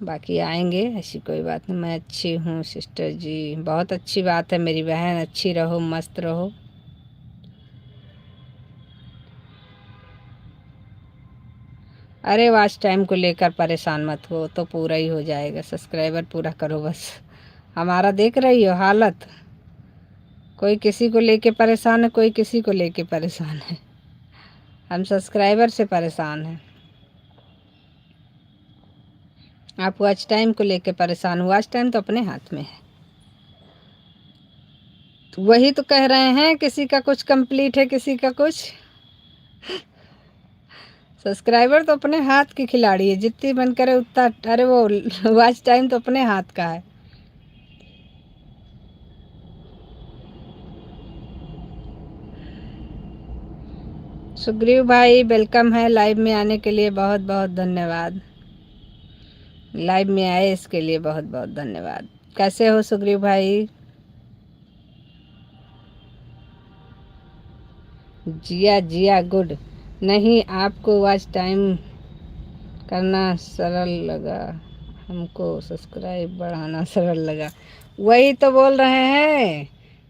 बाकी आएंगे, ऐसी कोई बात नहीं। मैं अच्छी हूँ सिस्टर जी, बहुत अच्छी बात है मेरी बहन, अच्छी रहो, मस्त रहो। अरे वॉच टाइम को लेकर परेशान मत हो, तो पूरा ही हो जाएगा, सब्सक्राइबर पूरा करो बस। हमारा देख रही हो हालत, कोई किसी को लेके परेशान है, कोई किसी को लेके परेशान है। हम सब्सक्राइबर से परेशान हैं। आप वॉच टाइम को लेके परेशान हो, वॉच टाइम तो अपने हाथ में है। तो वही तो कह रहे हैं, किसी का कुछ कंप्लीट है, किसी का कुछ। सब्सक्राइबर तो अपने हाथ की खिलाड़ी है, जितनी मन करे उतना। अरे वो वॉच टाइम तो अपने हाथ का है। सुग्रीव भाई वेलकम है, लाइव में आने के लिए बहुत बहुत धन्यवाद। लाइव में आए इसके लिए बहुत बहुत धन्यवाद। कैसे हो सुग्रीव भाई? जिया जिया गुड। नहीं, आपको वॉच टाइम करना सरल लगा, हमको सब्सक्राइब बढ़ाना सरल लगा। वही तो बोल रहे हैं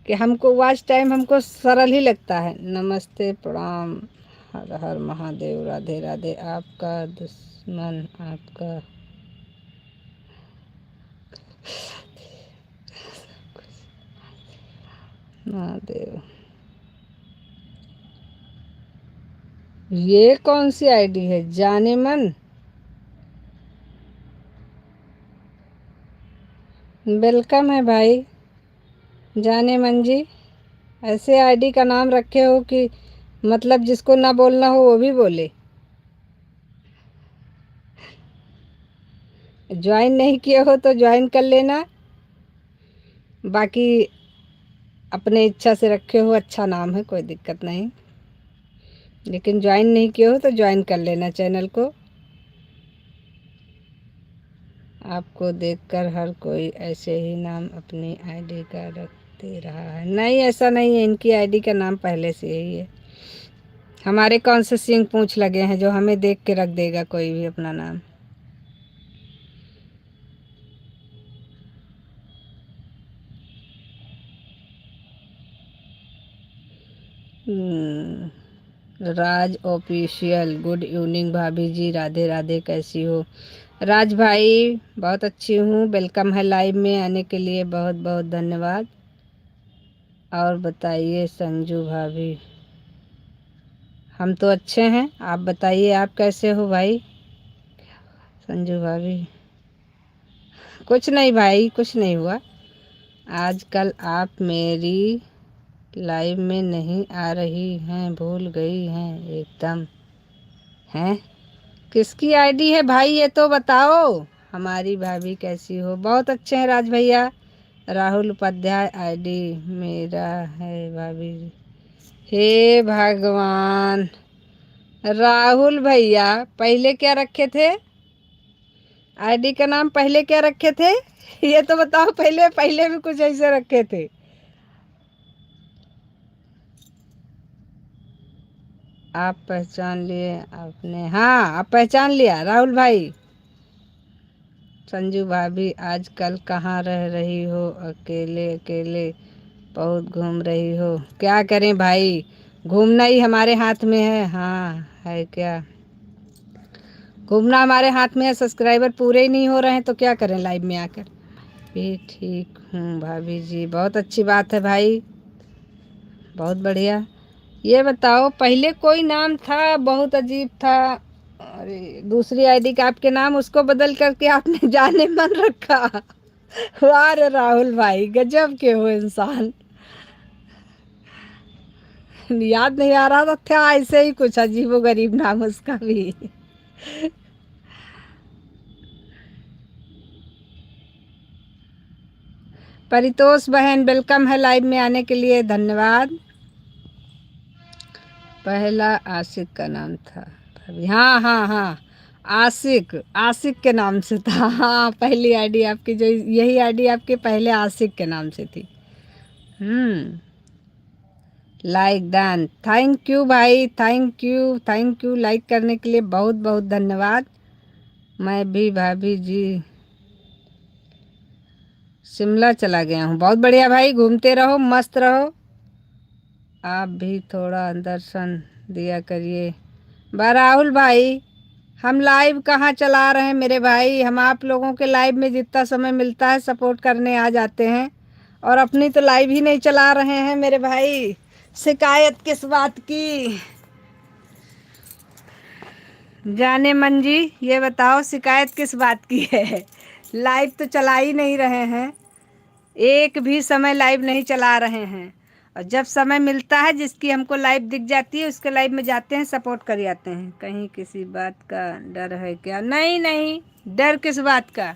कि हमको वॉच टाइम हमको सरल ही लगता है। नमस्ते, प्रणाम, हर हर महादेव, राधे राधे। आपका दुश्मन आपका महादेव। ये कौन सी आईडी है? जाने मन। वेलकम है भाई जाने मन जी। ऐसे आईडी का नाम रखे हो कि मतलब जिसको ना बोलना हो वो भी बोले। ज्वाइन नहीं किए हो तो ज्वाइन कर लेना, बाकी अपने इच्छा से रखे हो, अच्छा नाम है, कोई दिक्कत नहीं। लेकिन ज्वाइन नहीं किए हो तो ज्वाइन कर लेना चैनल को। आपको देखकर हर कोई ऐसे ही नाम अपनी आईडी का रख दे रहा है। नहीं, ऐसा नहीं है, इनकी आईडी का नाम पहले से यही है। हमारे कौन से सिंह पूंछ लगे हैं जो हमें देख के रख देगा कोई भी अपना नाम। राज ऑफिशियल, गुड इवनिंग भाभी जी, राधे राधे, कैसी हो? राज भाई बहुत अच्छी हूँ, वेलकम है लाइव में आने के लिए बहुत बहुत धन्यवाद। और बताइए संजू भाभी? हम तो अच्छे हैं, आप बताइए आप कैसे हो भाई? संजू भाभी कुछ नहीं भाई, कुछ नहीं हुआ। आजकल आप मेरी लाइव में नहीं आ रही हैं, भूल गई हैं एकदम। हैं? किसकी आईडी है भाई ये तो बताओ। हमारी भाभी कैसी हो? बहुत अच्छे हैं राज भैया। राहुल उपाध्याय आईडी मेरा है भाभी। हे भगवान, राहुल भैया पहले क्या रखे थे? आईडी का नाम पहले क्या रखे थे? ये तो बताओ, पहले पहले भी कुछ ऐसे रखे थे? आप पहचान लिए आपने? हाँ, आप पहचान लिया राहुल भाई। संजू भाभी आजकल कहाँ रह रही हो? अकेले अकेले बहुत घूम रही हो। क्या करें भाई, घूमना ही हमारे हाथ में है। हाँ है क्या, घूमना हमारे हाथ में है। सब्सक्राइबर पूरे ही नहीं हो रहे हैं तो क्या करें लाइव में आकर। भी ठीक हूँ भाभी जी, बहुत अच्छी बात है भाई, बहुत बढ़िया। ये बताओ, पहले कोई नाम था बहुत अजीब था, अरे दूसरी आईडी का आपके नाम, उसको बदल करके आपने जाने मन रखा। वाह रे राहुल भाई, गजब के हो इंसान। याद नहीं आ रहा था ऐसे ही कुछ अजीबो गरीब नाम उसका भी। परितोष बहन वेलकम है लाइव में आने के लिए, धन्यवाद। पहला आशिक का नाम था भाभी। हाँ हाँ हाँ, आशिक, आशिक के नाम से था। हाँ, पहली आईडी आपकी जो, यही आईडी आपके पहले आशिक के नाम से थी। हम्म, लाइक डन, थैंक यू भाई, thank you, thank you. Like करने के लिए बहुत बहुत धन्यवाद। मैं भी भाभी जी शिमला चला गया हूँ। बहुत बढ़िया भाई, घूमते रहो, मस्त रहो। आप भी थोड़ा दर्शन दिया करिए। राहुल भाई, हम लाइव कहाँ चला रहे हैं मेरे भाई, हम आप लोगों के लाइव में जितना समय मिलता है सपोर्ट करने आ जाते हैं, और अपनी तो लाइव ही नहीं चला रहे हैं मेरे भाई। शिकायत किस बात की? जाने मन जी, ये बताओ शिकायत किस बात की है? लाइव तो चला ही नहीं रहे हैं, एक भी समय लाइव नहीं चला रहे हैं। और जब समय मिलता है, जिसकी हमको लाइव दिख जाती है उसके लाइव में जाते हैं, सपोर्ट कर जाते हैं। कहीं किसी बात का डर है क्या? नहीं नहीं, डर किस बात का?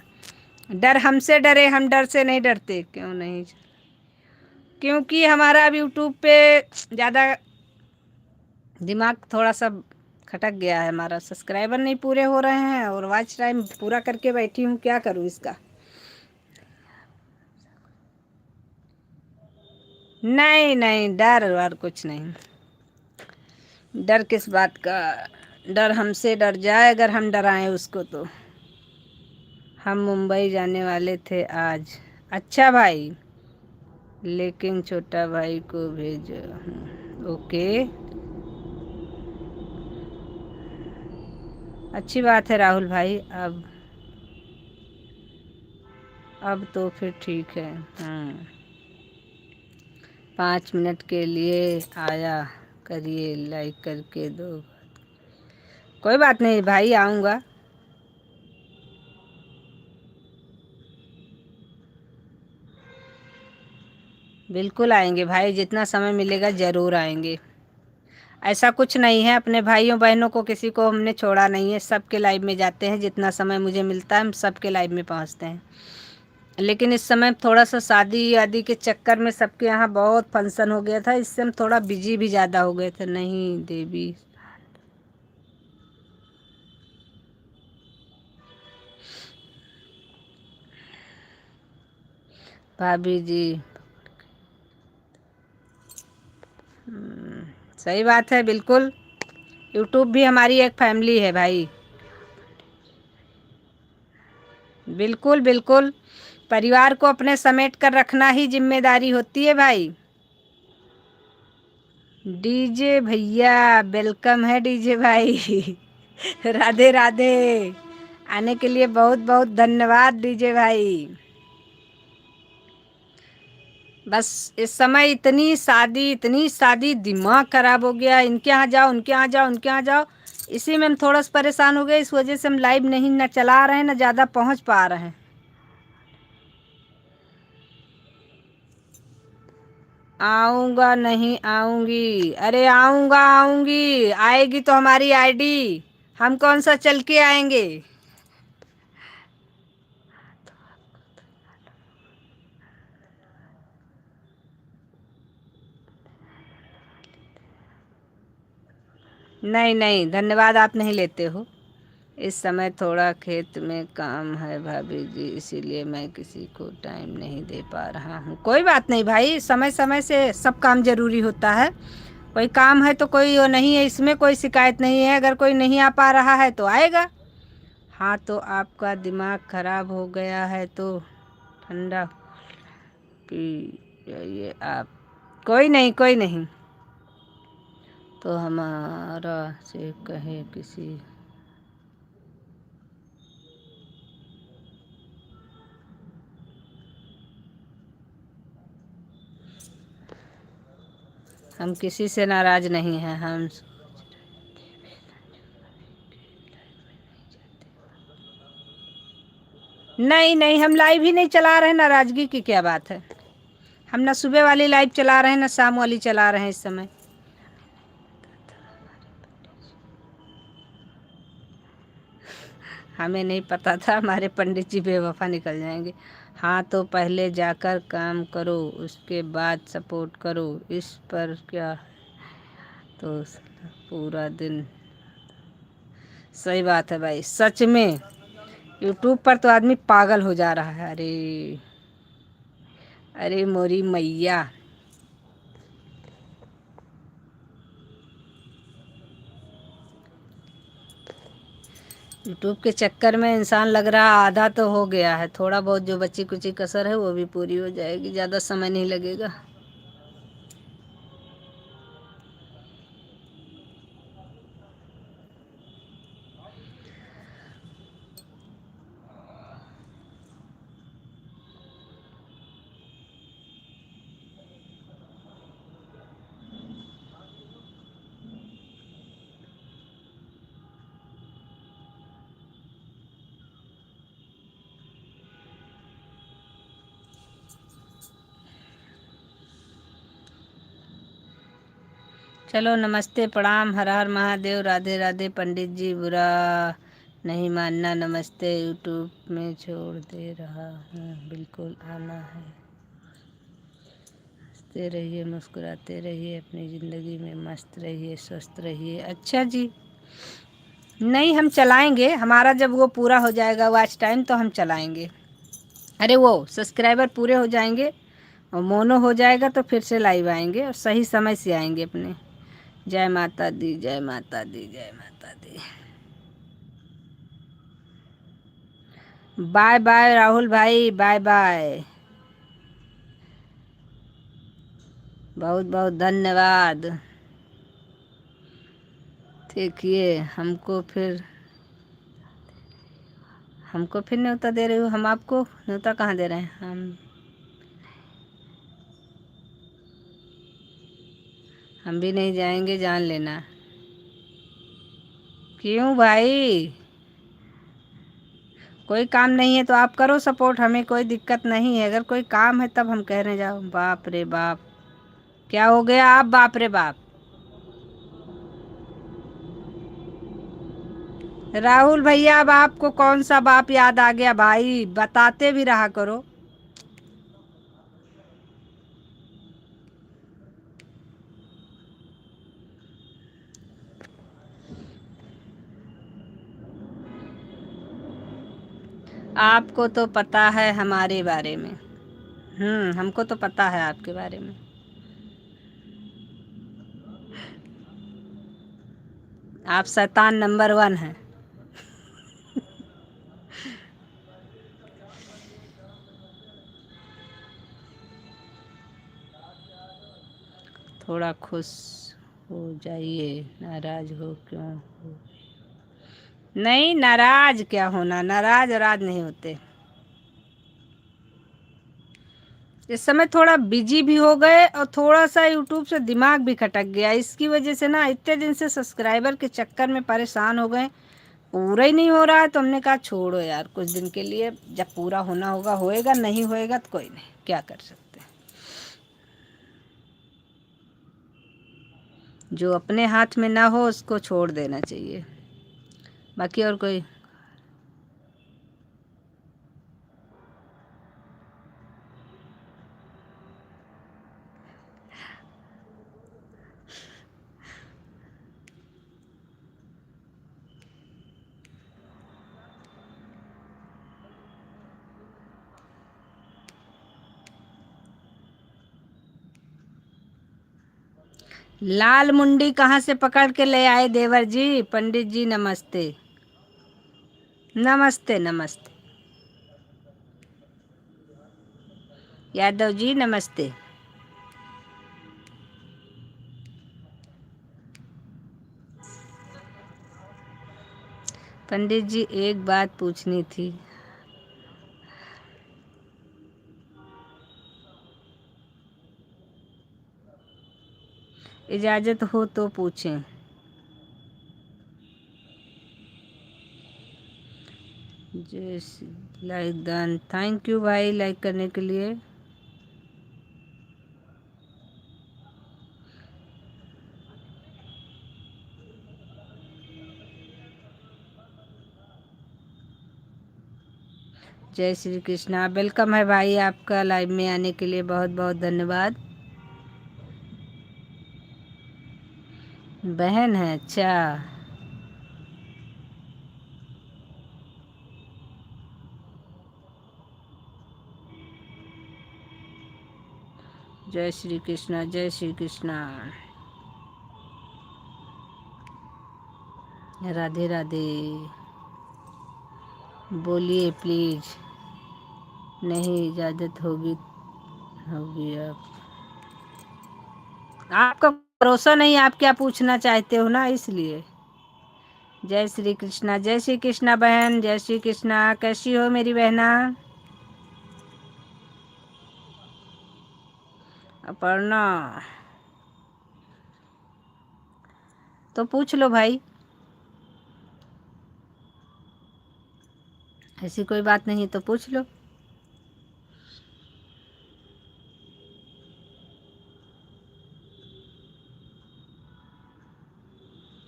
डर हमसे डरे, हम डर से नहीं डरते। क्यों नहीं? क्योंकि हमारा अब यूट्यूब पे ज़्यादा दिमाग थोड़ा सा खटक गया है, हमारा सब्सक्राइबर नहीं पूरे हो रहे हैं और वॉच टाइम पूरा करके बैठी हूँ, क्या करूँ इसका? नहीं नहीं, डर वर कुछ नहीं। डर किस बात का? डर हमसे डर जाए अगर हम डराएं उसको तो। हम मुंबई जाने वाले थे आज। अच्छा भाई, लेकिन छोटा भाई को भेजो। ओके, अच्छी बात है राहुल भाई। अब तो फिर ठीक है। 5 मिनट के लिए आया करिए, लाइक करके दो। कोई बात नहीं भाई, आऊँगा। बिल्कुल आएंगे भाई, जितना समय मिलेगा ज़रूर आएंगे। ऐसा कुछ नहीं है, अपने भाइयों बहनों को किसी को हमने छोड़ा नहीं है, सबके लाइव में जाते हैं। जितना समय मुझे मिलता है हम सबके लाइव में पहुंचते हैं। लेकिन इस समय थोड़ा सा शादी आदि के चक्कर में सबके यहाँ बहुत फंक्शन हो गया था, इससे हम थोड़ा बिजी भी ज़्यादा हो गए थे। नहीं देवी भाभी जी, सही बात है बिल्कुल। यूट्यूब भी हमारी एक फैमिली है भाई। बिल्कुल बिल्कुल, परिवार को अपने समेट कर रखना ही जिम्मेदारी होती है भाई। डीजे भैया, वेलकम है डीजे भाई। राधे राधे। आने के लिए बहुत बहुत धन्यवाद डीजे भाई। बस इस समय इतनी शादी दिमाग खराब हो गया, इनके यहाँ जाओ, उनके यहाँ जाओ, उनके यहाँ जाओ। इसी में हम थोड़ा सा परेशान हो गए, इस वजह से हम लाइव नहीं न चला रहे हैं, न ज़्यादा पहुँच पा रहे हैं। आऊँगा नहीं आऊँगी, अरे आऊँगा आऊँगी, आएगी तो हमारी आईडी। हम कौन सा चल के आएंगे? नहीं नहीं, धन्यवाद आप नहीं लेते हो। इस समय थोड़ा खेत में काम है भाभी जी, इसीलिए मैं किसी को टाइम नहीं दे पा रहा हूँ। कोई बात नहीं भाई, समय समय से सब काम ज़रूरी होता है। कोई काम है तो कोई वो नहीं है, इसमें कोई शिकायत नहीं है। अगर कोई नहीं आ पा रहा है तो आएगा। हाँ, तो आपका दिमाग खराब हो गया है तो ठंडा पी जाइए आप। कोई नहीं कोई नहीं, तो हमारा से कहे किसी। हम किसी से नाराज़ नहीं हैं। हम नहीं नहीं, हम लाइव ही नहीं चला रहे हैं, नाराज़गी की क्या बात है? हम ना सुबह वाली लाइव चला रहे हैं, ना शाम वाली चला रहे हैं इस समय। हमें नहीं पता था हमारे पंडित जी बेवफा निकल जाएंगे। हाँ, तो पहले जाकर काम करो, उसके बाद सपोर्ट करो, इस पर क्या? तो पूरा दिन। सही बात है भाई, सच में यूट्यूब पर तो आदमी पागल हो जा रहा है। अरे अरे मोरी मैया। यूट्यूब के चक्कर में इंसान लग रहा आधा तो हो गया है, थोड़ा बहुत जो बची कुची कसर है वो भी पूरी हो जाएगी, ज़्यादा समय नहीं लगेगा। चलो नमस्ते, प्रणाम, हर हर महादेव, राधे राधे। पंडित जी बुरा नहीं मानना, नमस्ते। यूट्यूब में छोड़ दे रहा हूँ, बिल्कुल आना है। हंसते रहिए, मुस्कुराते रहिए, अपनी ज़िंदगी में मस्त रहिए, स्वस्थ रहिए। अच्छा जी, नहीं हम चलाएंगे, हमारा जब वो पूरा हो जाएगा वॉच टाइम तो हम चलाएंगे। अरे वो सब्सक्राइबर पूरे हो जाएंगे और मोनो हो जाएगा तो फिर से लाइव आएंगे और सही समय से आएंगे अपने। जय माता दी, जय माता दी, जय माता दी। बाय बाय राहुल भाई, बाय बाय। बहुत बहुत धन्यवाद। देखिए हमको फिर न्योता दे रहे हो, हम आपको न्योता कहाँ दे रहे हैं? हम भी नहीं जाएंगे, जान लेना। क्यों भाई? कोई काम नहीं है तो आप करो सपोर्ट, हमें कोई दिक्कत नहीं है। अगर कोई काम है तब हम कहने जाओ। बाप रे बाप, क्या हो गया आप? बाप रे बाप, राहुल भैया अब आपको कौन सा बाप याद आ गया भाई? बताते भी रहा करो। आपको तो पता है हमारे बारे में। हमको तो पता है आपके बारे में। आप शैतान नंबर 1 हैं। थोड़ा खुश हो जाइए, नाराज हो क्यों हो? नहीं, नाराज क्या होना, नाराज और आज नहीं होते। इस समय थोड़ा बिजी भी हो गए और थोड़ा सा यूट्यूब से दिमाग भी खटक गया, इसकी वजह से ना इतने दिन से सब्सक्राइबर के चक्कर में परेशान हो गए। पूरा ही नहीं हो रहा है तो हमने कहा छोड़ो यार, कुछ दिन के लिए, जब पूरा होना होगा होएगा, नहीं होएगा तो कोई नहीं, क्या कर सकते हैं। जो अपने हाथ में ना हो उसको छोड़ देना चाहिए, बाकी और कोई। लाल मुंडी कहाँ से पकड़ के ले आए देवर जी? पंडित जी नमस्ते, नमस्ते नमस्ते। यादव जी नमस्ते। पंडित जी एक बात पूछनी थी। इजाज़त हो तो पूछें। जैसे लाइक डन, थैंक यू भाई लाइक करने के लिए। जय श्री कृष्णा, वेलकम है भाई आपका लाइव में आने के लिए, बहुत बहुत धन्यवाद। बहन है, अच्छा। जय श्री कृष्णा, जय श्री कृष्णा, राधे राधे। बोलिए प्लीज, नहीं इजाज़त होगी होगी आप। आपका भरोसा नहीं, आप क्या पूछना चाहते हो ना, इसलिए। जय श्री कृष्णा, जय श्री कृष्णा बहन, जय श्री कृष्णा। कैसी हो मेरी बहना अपर्णा? तो पूछ लो भाई, ऐसी कोई बात नहीं तो पूछ लो।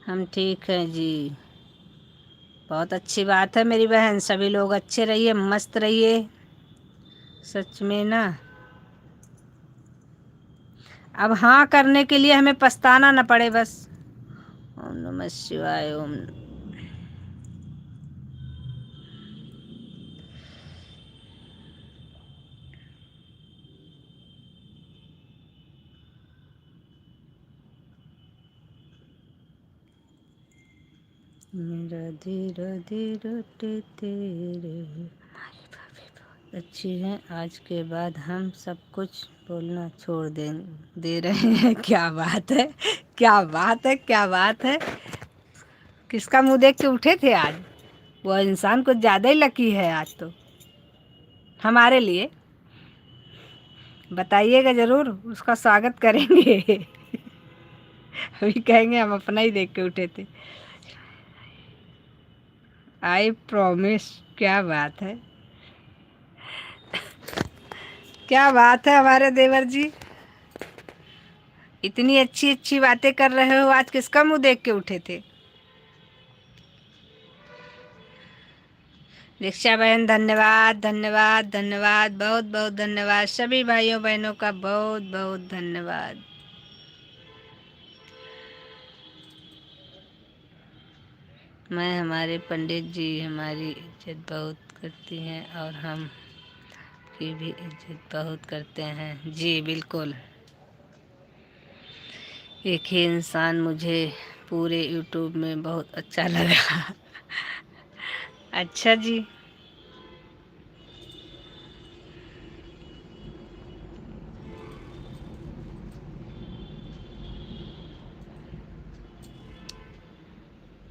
हम ठीक हैं जी। बहुत अच्छी बात है मेरी बहन, सभी लोग अच्छे रहिए, मस्त रहिए, सच में ना। अब हाँ करने के लिए हमें पछताना न पड़े बस। ओम नमः शिवाय। ओम। राधे राधे रोटे तेरे। अच्छी है, आज के बाद हम सब कुछ बोलना छोड़ दे रहे हैं। क्या बात है, क्या बात है, क्या बात है। किसका मुंह देख के उठे थे आज? वो इंसान कुछ ज़्यादा ही लकी है आज तो हमारे लिए। बताइएगा ज़रूर, उसका स्वागत करेंगे। अभी कहेंगे हम अपना ही देख के उठे थे। I promise. क्या बात है, क्या बात है हमारे देवर जी। इतनी अच्छी अच्छी बातें कर रहे हो, आज किसका मुंह देख के उठे थे? दीक्षा बहन धन्यवाद, धन्यवाद, धन्यवाद, बहुत बहुत धन्यवाद। सभी भाइयों बहनों का बहुत बहुत धन्यवाद। मैं, हमारे पंडित जी हमारी इज्जत बहुत करती हैं और हम की भी इज्जत बहुत करते हैं जी। बिल्कुल। एक ही इंसान मुझे पूरे यूट्यूब में बहुत अच्छा लगा। अच्छा जी।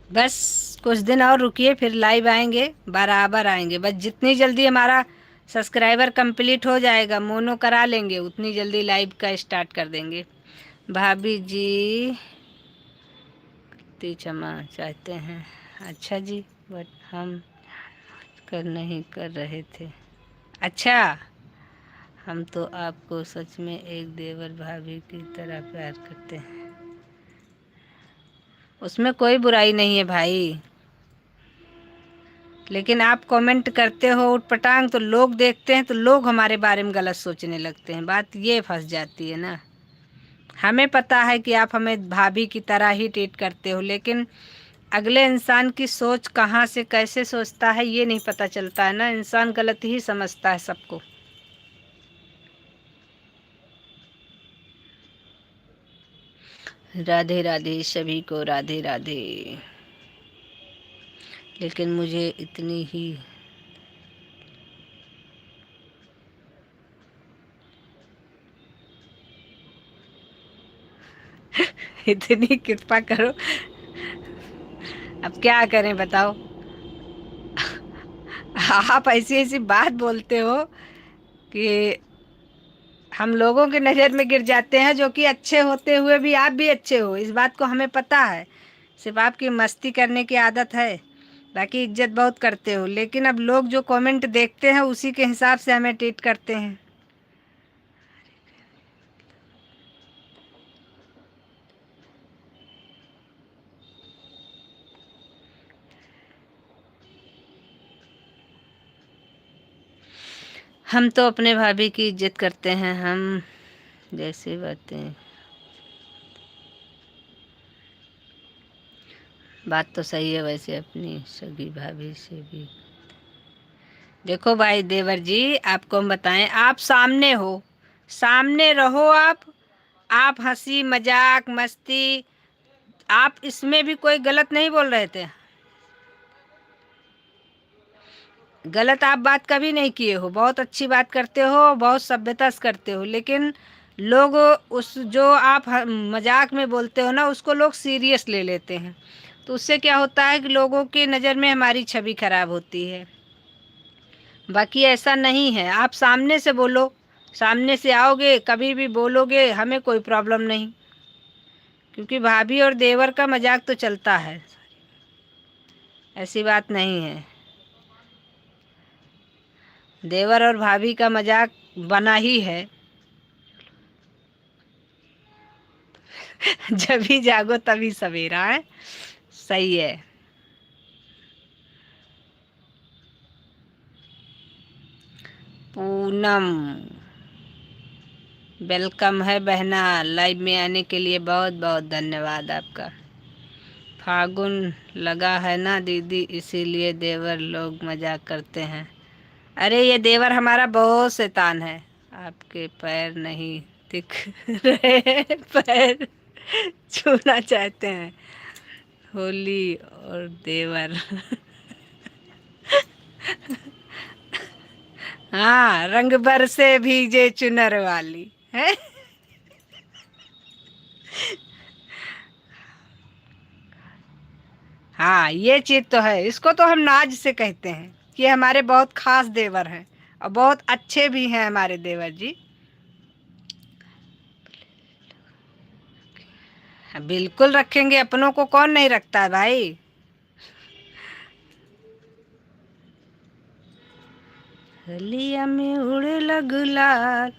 बस कुछ दिन और रुकिए, फिर लाइव आएंगे, बराबर आएंगे। बस जितनी जल्दी हमारा सब्सक्राइबर कंप्लीट हो जाएगा, मोनो करा लेंगे, उतनी जल्दी लाइव का स्टार्ट कर देंगे। भाभी जी ती क्षमा चाहते हैं। अच्छा जी, बट हम कर नहीं कर रहे थे। अच्छा, हम तो आपको सच में एक देवर भाभी की तरह प्यार करते हैं। उसमें कोई बुराई नहीं है भाई, लेकिन आप कमेंट करते हो उटपटांग, तो लोग देखते हैं तो लोग हमारे बारे में गलत सोचने लगते हैं। बात ये फंस जाती है ना। हमें पता है कि आप हमें भाभी की तरह ही ट्रीट करते हो, लेकिन अगले इंसान की सोच कहाँ से कैसे सोचता है ये नहीं पता चलता है ना। इंसान गलत ही समझता है सबको। राधे राधे सभी को, राधे राधे। लेकिन मुझे इतनी ही इतनी कृपा करो। अब क्या करें बताओ। आप ऐसी ऐसी बात बोलते हो कि हम लोगों की नज़र में गिर जाते हैं, जो कि अच्छे होते हुए भी आप भी अच्छे हो, इस बात को हमें पता है। सिर्फ आपकी मस्ती करने की आदत है, बाकी इज्जत बहुत करते हो। लेकिन अब लोग जो कमेंट देखते हैं उसी के हिसाब से हमें ट्रीट करते हैं। हम तो अपने भाभी की इज्जत करते हैं। हम जैसे बातें, बात तो सही है वैसे अपनी सगी भाभी से भी। देखो भाई देवर जी, आपको हम बताएं, आप सामने हो, सामने रहो आप हंसी मजाक मस्ती, आप इसमें भी कोई गलत नहीं बोल रहे थे। गलत आप बात कभी नहीं किए हो, बहुत अच्छी बात करते हो, बहुत सभ्यता से करते हो, लेकिन लोग उस जो आप मजाक में बोलते हो ना, उसको लोग सीरियस ले लेते हैं। तो उससे क्या होता है कि लोगों की नज़र में हमारी छवि खराब होती है। बाकी ऐसा नहीं है, आप सामने से बोलो, सामने से आओगे कभी भी बोलोगे, हमें कोई प्रॉब्लम नहीं, क्योंकि भाभी और देवर का मजाक तो चलता है, ऐसी बात नहीं है। देवर और भाभी का मजाक बना ही है। जब भी जागो तभी सवेरा है। सही है। पूनम, वेलकम है बहना, लाइव में आने के लिए बहुत बहुत धन्यवाद आपका। फागुन लगा है ना दीदी, इसीलिए देवर लोग मजाक करते हैं। अरे ये देवर हमारा बहुत शैतान है, आपके पैर नहीं दिख रहे, पैर छूना चाहते हैं। होली और देवर। हाँ, रंग बरसे भीजे चुनर वाली है। हाँ, ये चीज तो है, इसको तो हम नाज से कहते हैं कि हमारे बहुत खास देवर हैं, और बहुत अच्छे भी हैं हमारे देवर जी। बिल्कुल रखेंगे, अपनों को कौन नहीं रखता है भाई। हलिया में उड़े गुलाल।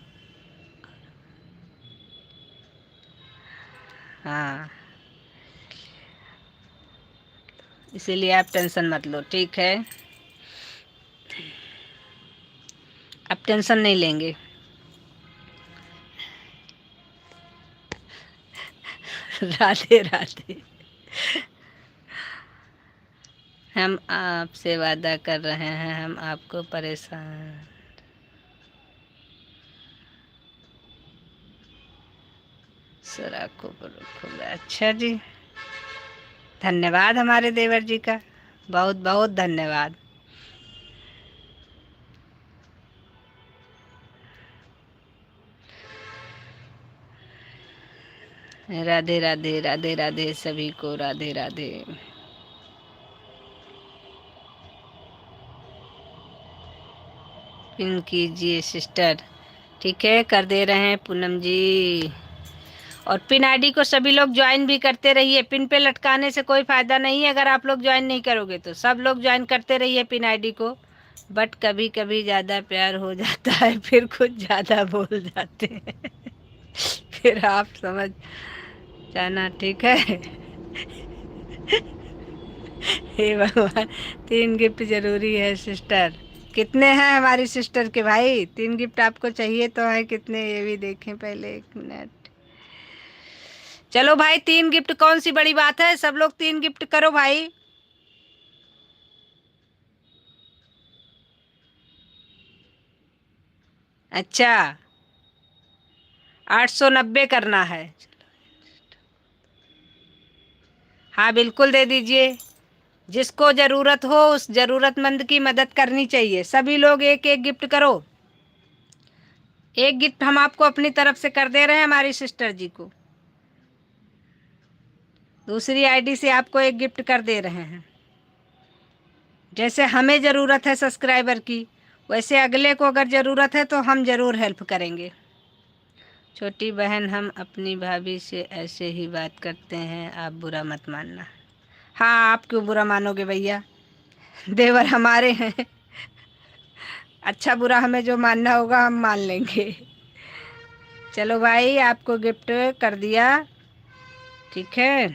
हाँ, इसीलिए आप टेंशन मत लो, ठीक है। अब टेंशन नहीं लेंगे। राधे राधे। हम आपसे वादा कर रहे हैं, हम आपको परेशान। सरा को खुला। अच्छा जी, धन्यवाद हमारे देवर जी का, बहुत बहुत धन्यवाद। राधे राधे, राधे राधे सभी को, राधे राधे। पिन कीजिए सिस्टर। ठीक है, कर दे रहे हैं पूनम जी। और पिन आईडी को सभी लोग ज्वाइन भी करते रहिए, पिन पे लटकाने से कोई फ़ायदा नहीं है, अगर आप लोग ज्वाइन नहीं करोगे तो। सब लोग ज्वाइन करते रहिए पिन आईडी को। बट कभी कभी ज़्यादा प्यार हो जाता है, फिर कुछ ज़्यादा बोल जाते हैं। फिर आप समझ जाना, ठीक है। हे भगवान, 3 गिफ्ट जरूरी है सिस्टर। कितने हैं हमारी सिस्टर के भाई? 3 गिफ्ट आपको चाहिए तो है कितने, ये भी देखें पहले, 1 मिनट। चलो भाई, 3 गिफ्ट कौन सी बड़ी बात है, सब लोग 3 गिफ्ट करो भाई। अच्छा, 890 करना है। हाँ बिल्कुल दे दीजिए, जिसको ज़रूरत हो उस ज़रूरतमंद की मदद करनी चाहिए। सभी लोग एक एक गिफ्ट करो। एक गिफ्ट हम आपको अपनी तरफ से कर दे रहे हैं हमारी सिस्टर जी को। दूसरी आईडी से आपको एक गिफ्ट कर दे रहे हैं। जैसे हमें ज़रूरत है सब्सक्राइबर की, वैसे अगले को अगर ज़रूरत है तो हम ज़रूर हेल्प करेंगे। छोटी बहन, हम अपनी भाभी से ऐसे ही बात करते हैं, आप बुरा मत मानना। हाँ, आप क्यों बुरा मानोगे भैया, देवर हमारे हैं। अच्छा बुरा हमें जो मानना होगा हम मान लेंगे। चलो भाई, आपको गिफ्ट कर दिया, ठीक है।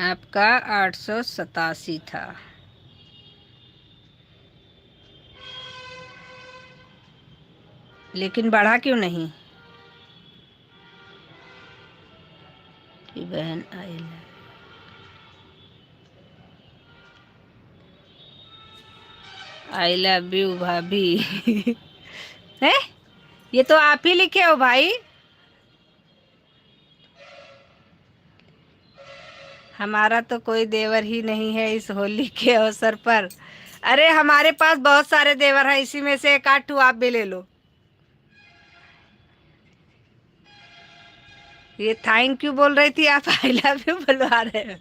आपका 887 था। लेकिन बढ़ा क्यों नहीं? कि बहन आई लव यू भाभी। है, ये तो आप ही लिखे हो भाई। हमारा तो कोई देवर ही नहीं है इस होली के अवसर पर। अरे हमारे पास बहुत सारे देवर हैं, इसी में से एक आध ठू आप भी ले लो। ये थैंक यू बोल रही थी, आप आई लव यू बुलवा रहे हो।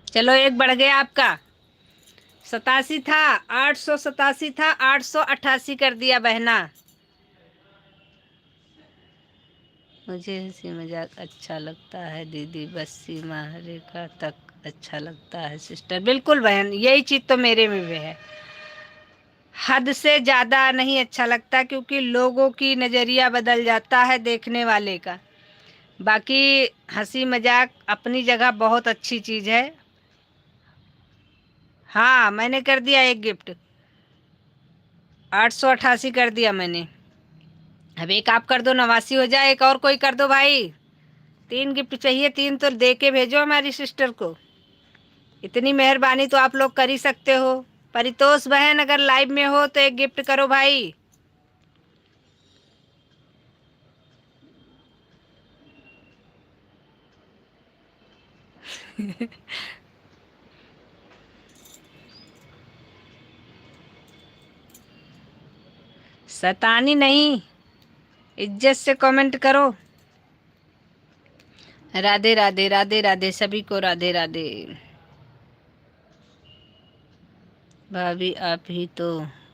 चलो एक बढ़ गया आपका। 87 था, 887 था, 888 कर दिया बहना। मुझे हंसी मजाक अच्छा लगता है दीदी, बस सीमा रेखा तक अच्छा लगता है सिस्टर। बिल्कुल बहन, यही चीज़ तो मेरे में भी है। हद से ज़्यादा नहीं अच्छा लगता, क्योंकि लोगों की नज़रिया बदल जाता है देखने वाले का। बाकी हंसी मजाक अपनी जगह बहुत अच्छी चीज़ है। हाँ मैंने कर दिया एक गिफ्ट, 888 कर दिया मैंने। अब एक आप कर दो, 89 हो जाए। एक और कोई कर दो भाई। 3 गिफ्ट चाहिए, 3 तो दे के भेजो हमारी सिस्टर को। इतनी मेहरबानी तो आप लोग कर ही सकते हो। परितोष बहन अगर लाइव में हो तो एक गिफ्ट करो भाई। शैतानी नहीं, इज्जत से कमेंट करो। राधे राधे, राधे राधे, सभी को राधे राधे। भाभी आप ही तो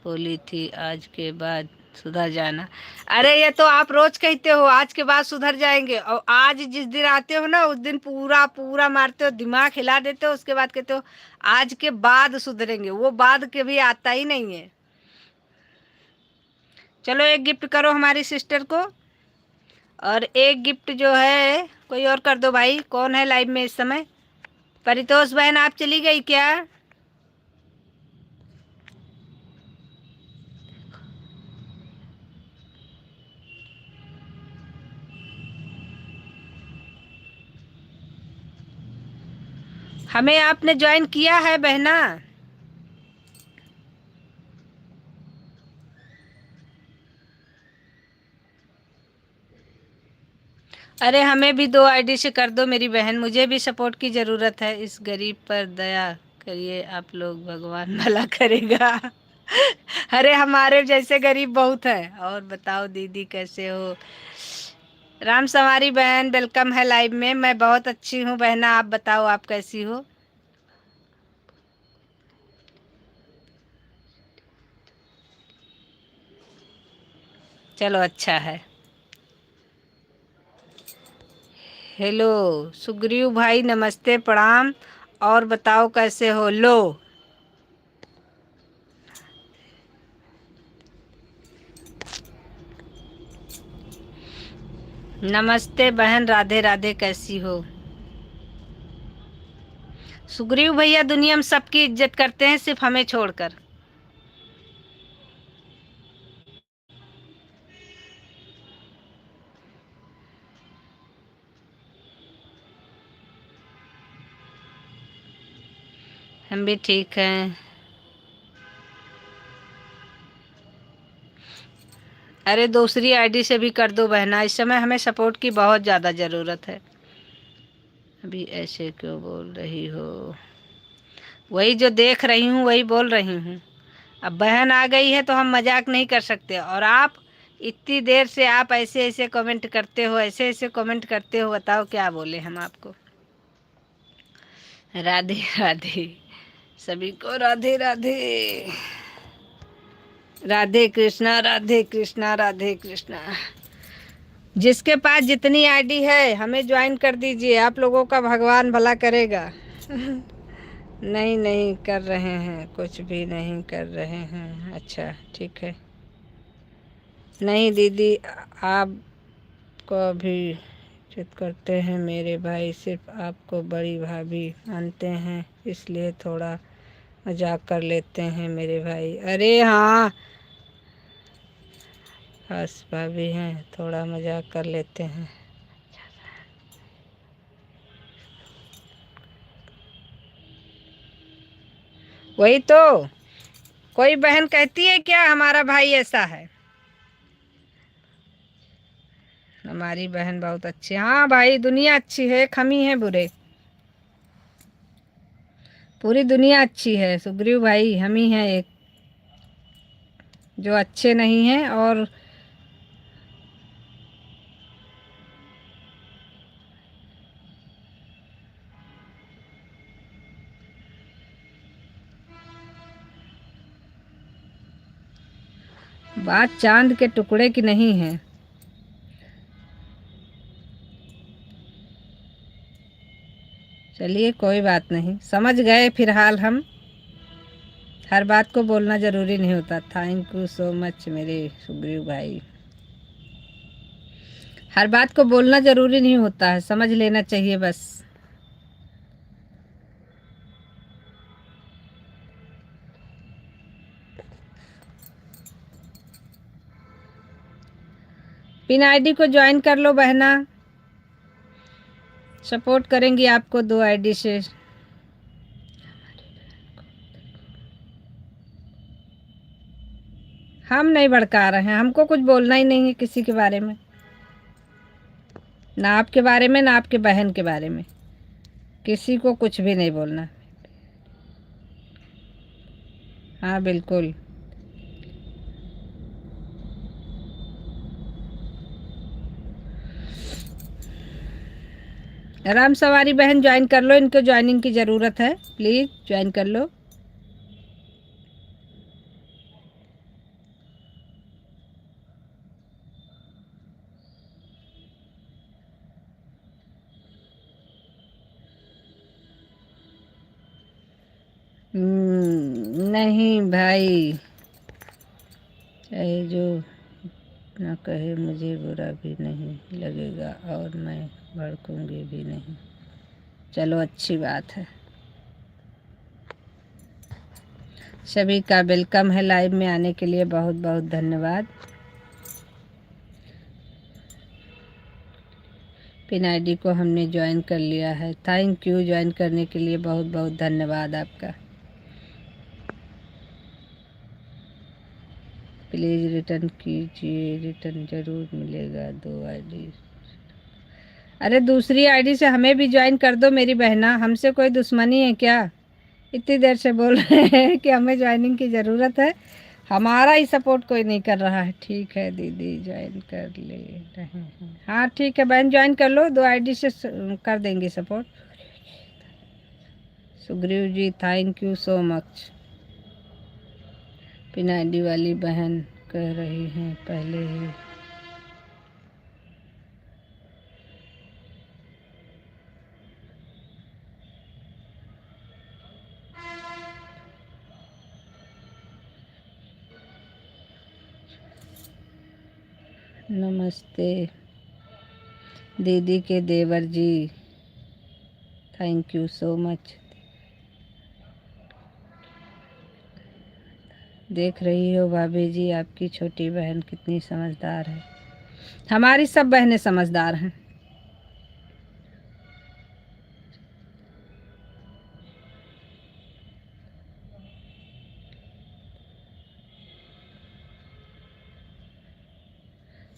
बोली थी आज के बाद सुधर जाना। अरे ये तो आप रोज कहते हो आज के बाद सुधर जाएंगे, और आज जिस दिन आते हो ना उस दिन पूरा पूरा मारते हो, दिमाग हिला देते हो, उसके बाद कहते हो आज के बाद सुधरेंगे। वो बाद के भी आता ही नहीं है। चलो एक गिफ्ट करो हमारी सिस्टर को, और एक गिफ्ट जो है कोई और कर दो भाई। कौन है लाइव में इस समय? परितोष बहन आप चली गई क्या? हमें आपने ज्वाइन किया है बहना? अरे हमें भी 2 आईडी से कर दो मेरी बहन, मुझे भी सपोर्ट की ज़रूरत है। इस गरीब पर दया करिए आप लोग, भगवान भला करेगा। अरे हमारे जैसे गरीब बहुत है। और बताओ दीदी कैसे हो? राम सवारी बहन वेलकम है लाइव में। मैं बहुत अच्छी हूँ बहना, आप बताओ आप कैसी हो? चलो अच्छा है। हेलो सुग्रीव भाई, नमस्ते प्रणाम। और बताओ कैसे हो? लो नमस्ते बहन, राधे राधे, कैसी हो? सुग्रीव भैया दुनिया में सबकी इज्जत करते हैं, सिर्फ हमें छोड़कर। हम भी ठीक हैं। अरे दूसरी आईडी से भी कर दो बहना, इस समय हमें सपोर्ट की बहुत ज़्यादा ज़रूरत है। अभी ऐसे क्यों बोल रही हो? वही जो देख रही हूँ वही बोल रही हूँ। अब बहन आ गई है तो हम मजाक नहीं कर सकते। और आप इतनी देर से आप ऐसे ऐसे कमेंट करते हो, ऐसे ऐसे कमेंट करते हो, बताओ क्या बोले हम आपको। राधे राधे, सभी को राधे राधे। राधे कृष्णा, राधे कृष्णा, राधे कृष्णा। जिसके पास जितनी आईडी है हमें ज्वाइन कर दीजिए, आप लोगों का भगवान भला करेगा। नहीं नहीं कर रहे हैं, कुछ भी नहीं कर रहे हैं। अच्छा ठीक है। नहीं दीदी, आपको भी इज्जत करते हैं मेरे भाई, सिर्फ आपको बड़ी भाभी मानते हैं, इसलिए थोड़ा मजाक कर लेते हैं मेरे भाई। अरे हाँ, खास भाभी हैं, थोड़ा मजाक कर लेते हैं। वही तो, कोई बहन कहती है क्या हमारा भाई ऐसा है? हमारी बहन बहुत अच्छी है। हाँ भाई, दुनिया अच्छी है, हम ही हैं बुरे। पूरी दुनिया अच्छी है सुग्रीव भाई, हम ही हैं एक जो अच्छे नहीं हैं। और बात चांद के टुकड़े की नहीं है। चलिए कोई बात नहीं, समझ गए फिलहाल हम। हर बात को बोलना ज़रूरी नहीं होता। थैंक यू सो मच मेरे सुग्रीव भाई। हर बात को बोलना ज़रूरी नहीं होता है, समझ लेना चाहिए बस। पिन आईडी को ज्वाइन कर लो बहना, सपोर्ट करेंगी आपको 2 आईडी से। हम नहीं भड़का रहे हैं, हमको कुछ बोलना ही नहीं है किसी के बारे में, ना आपके बारे में ना आपके बहन के बारे में, किसी को कुछ भी नहीं बोलना। हाँ बिल्कुल। राम सवारी बहन ज्वाइन कर लो, इनको ज्वाइनिंग की ज़रूरत है, प्लीज़ ज्वाइन कर लो। नहीं भाई, चाहे जो ना कहे मुझे बुरा भी नहीं लगेगा और मैं भड़कूंगी भी नहीं। चलो अच्छी बात है। सभी का वेलकम है, लाइव में आने के लिए बहुत बहुत धन्यवाद। पिन आईडी को हमने ज्वाइन कर लिया है, थैंक यू। ज्वाइन करने के लिए बहुत बहुत धन्यवाद आपका। प्लीज़ रिटर्न कीजिए, रिटर्न ज़रूर मिलेगा 2 आईडी। अरे दूसरी आईडी से हमें भी ज्वाइन कर दो मेरी बहना, हमसे कोई दुश्मनी है क्या? इतनी देर से बोल रहे हैं कि हमें ज्वाइनिंग की ज़रूरत है, हमारा ही सपोर्ट कोई नहीं कर रहा है। ठीक है दीदी, ज्वाइन कर ले रहे हैं। हाँ ठीक है बहन, ज्वाइन कर लो, 2 आईडी से कर देंगे support. Sugriv ji thank you so much. Pin ID वाली बहन कह रही हैं पहले ही। नमस्ते दीदी के देवर जी, थैंक यू सो मच। देख रही हो भाभी जी, आपकी छोटी बहन कितनी समझदार है। हमारी सब बहनें समझदार हैं।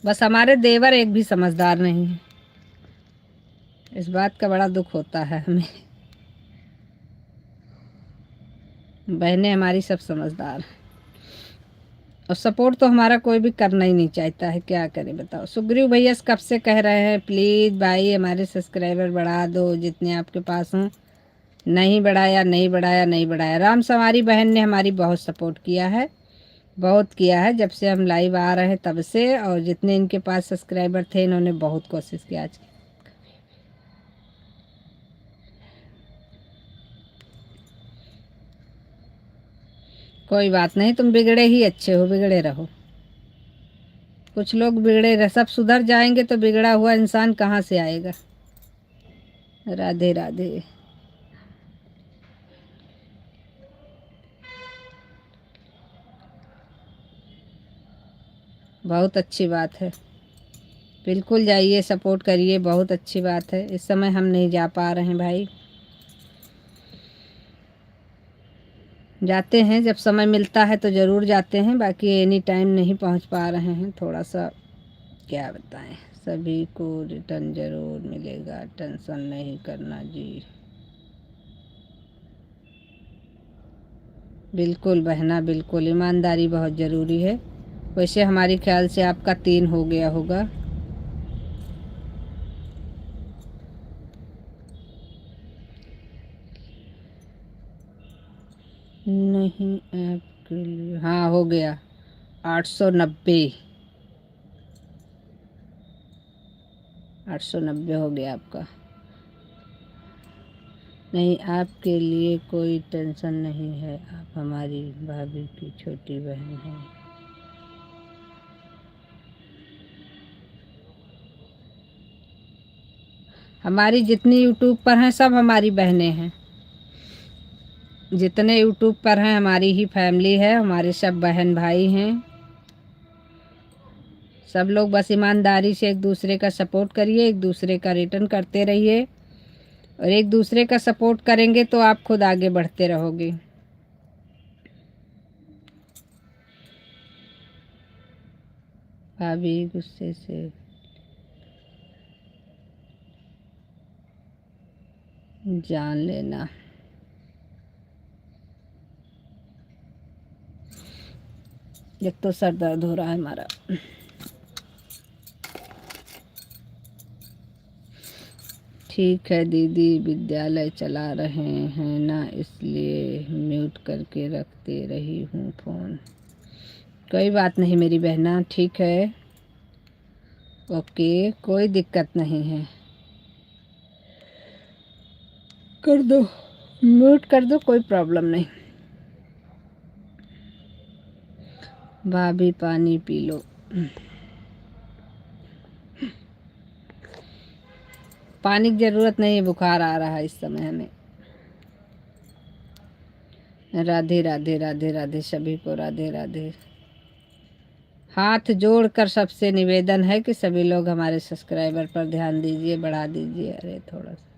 बस हमारे देवर एक भी समझदार नहीं है, इस बात का बड़ा दुख होता है हमें। बहनें हमारी सब समझदार हैं और सपोर्ट तो हमारा कोई भी करना ही नहीं चाहता है, क्या करें बताओ। सुग्रीव भैया कब से कह रहे हैं प्लीज़ भाई हमारे सब्सक्राइबर बढ़ा दो जितने आपके पास हों। नहीं बढ़ाया नहीं बढ़ाया नहीं बढ़ाया। राम सवारी बहन ने हमारी बहुत सपोर्ट किया है, बहुत किया है, जब से हम लाइव आ रहे हैं तब से। और जितने इनके पास सब्सक्राइबर थे इन्होंने बहुत कोशिश की आज की। कोई बात नहीं, तुम बिगड़े ही अच्छे हो, बिगड़े रहो। कुछ लोग बिगड़े रह, सब सुधर जाएंगे तो बिगड़ा हुआ इंसान कहाँ से आएगा। राधे राधे। बहुत अच्छी बात है, बिल्कुल जाइए सपोर्ट करिए, बहुत अच्छी बात है। इस समय हम नहीं जा पा रहे हैं भाई। जाते हैं जब समय मिलता है तो ज़रूर जाते हैं, बाकी एनी टाइम नहीं पहुंच पा रहे हैं, थोड़ा सा क्या बताएं। सभी को रिटर्न ज़रूर मिलेगा, टेंशन नहीं करना जी। बिल्कुल बहना, बिल्कुल ईमानदारी बहुत ज़रूरी है। वैसे हमारे ख्याल से आपका 3 हो गया होगा। नहीं आपके लिए, हाँ हो गया 890। 890 हो गया आपका। नहीं, आपके लिए कोई टेंशन नहीं है, आप हमारी भाभी की छोटी बहन हैं। हमारी जितनी यूट्यूब पर हैं सब हमारी बहनें हैं। जितने यूट्यूब पर हैं हमारी ही फैमिली है, हमारे सब बहन भाई हैं। सब लोग बस ईमानदारी से एक दूसरे का सपोर्ट करिए, एक दूसरे का रिटर्न करते रहिए, और एक दूसरे का सपोर्ट करेंगे तो आप खुद आगे बढ़ते रहोगे। भाभी गुस्से से जान लेना। एक तो सर दर्द हो रहा है हमारा। ठीक है दीदी, विद्यालय चला रहे हैं ना, इसलिए म्यूट करके रखते रही हूँ फ़ोन। कोई बात नहीं मेरी बहना, ठीक है, ओके, कोई दिक्कत नहीं है। कर दो, म्यूट कर दो, कोई प्रॉब्लम नहीं। भाभी पानी पी लो। पानी की ज़रूरत नहीं है, बुखार आ रहा है इस समय हमें। राधे राधे राधे राधे, सभी को राधे राधे। हाथ जोड़कर सबसे निवेदन है कि सभी लोग हमारे सब्सक्राइबर पर ध्यान दीजिए, बढ़ा दीजिए। अरे थोड़ा सा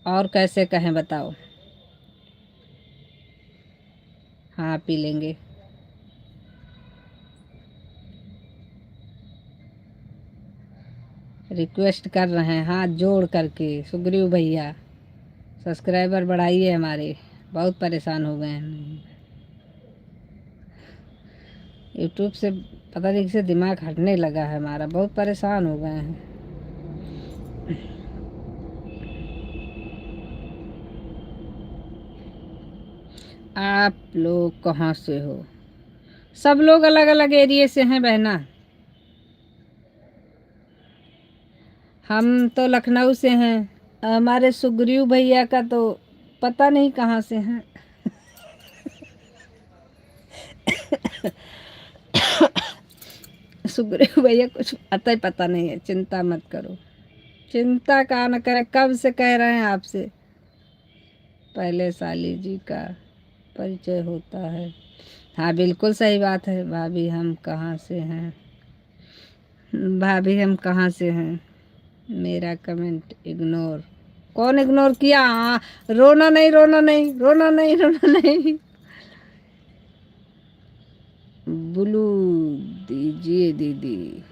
और कैसे कहें बताओ। हाँ पी लेंगे। रिक्वेस्ट कर रहे हैं हाथ जोड़ करके, सुग्रीव भैया सब्सक्राइबर बढ़ाइए हमारे, बहुत परेशान हो गए हैं यूट्यूब से। पता नहीं किसे दिमाग हटने लगा है हमारा, बहुत परेशान हो गए हैं। आप लोग कहाँ से हो? सब लोग अलग अलग एरिया से हैं बहना। हम तो लखनऊ से हैं, हमारे सुग्रीव भैया का तो पता नहीं कहाँ से हैं। सुग्रीव भैया कुछ पता नहीं है, चिंता मत करो। चिंता का न करें, कब से कह रहे हैं आपसे, पहले साली जी का परिचय होता है। हाँ बिल्कुल सही बात है। भाभी हम कहाँ से हैं, भाभी हम कहाँ से हैं, मेरा कमेंट इग्नोर। कौन इग्नोर किया? हाँ, रोना नहीं रोना नहीं रोना नहीं रोना नहीं। ब्लू दीजिए दीदी,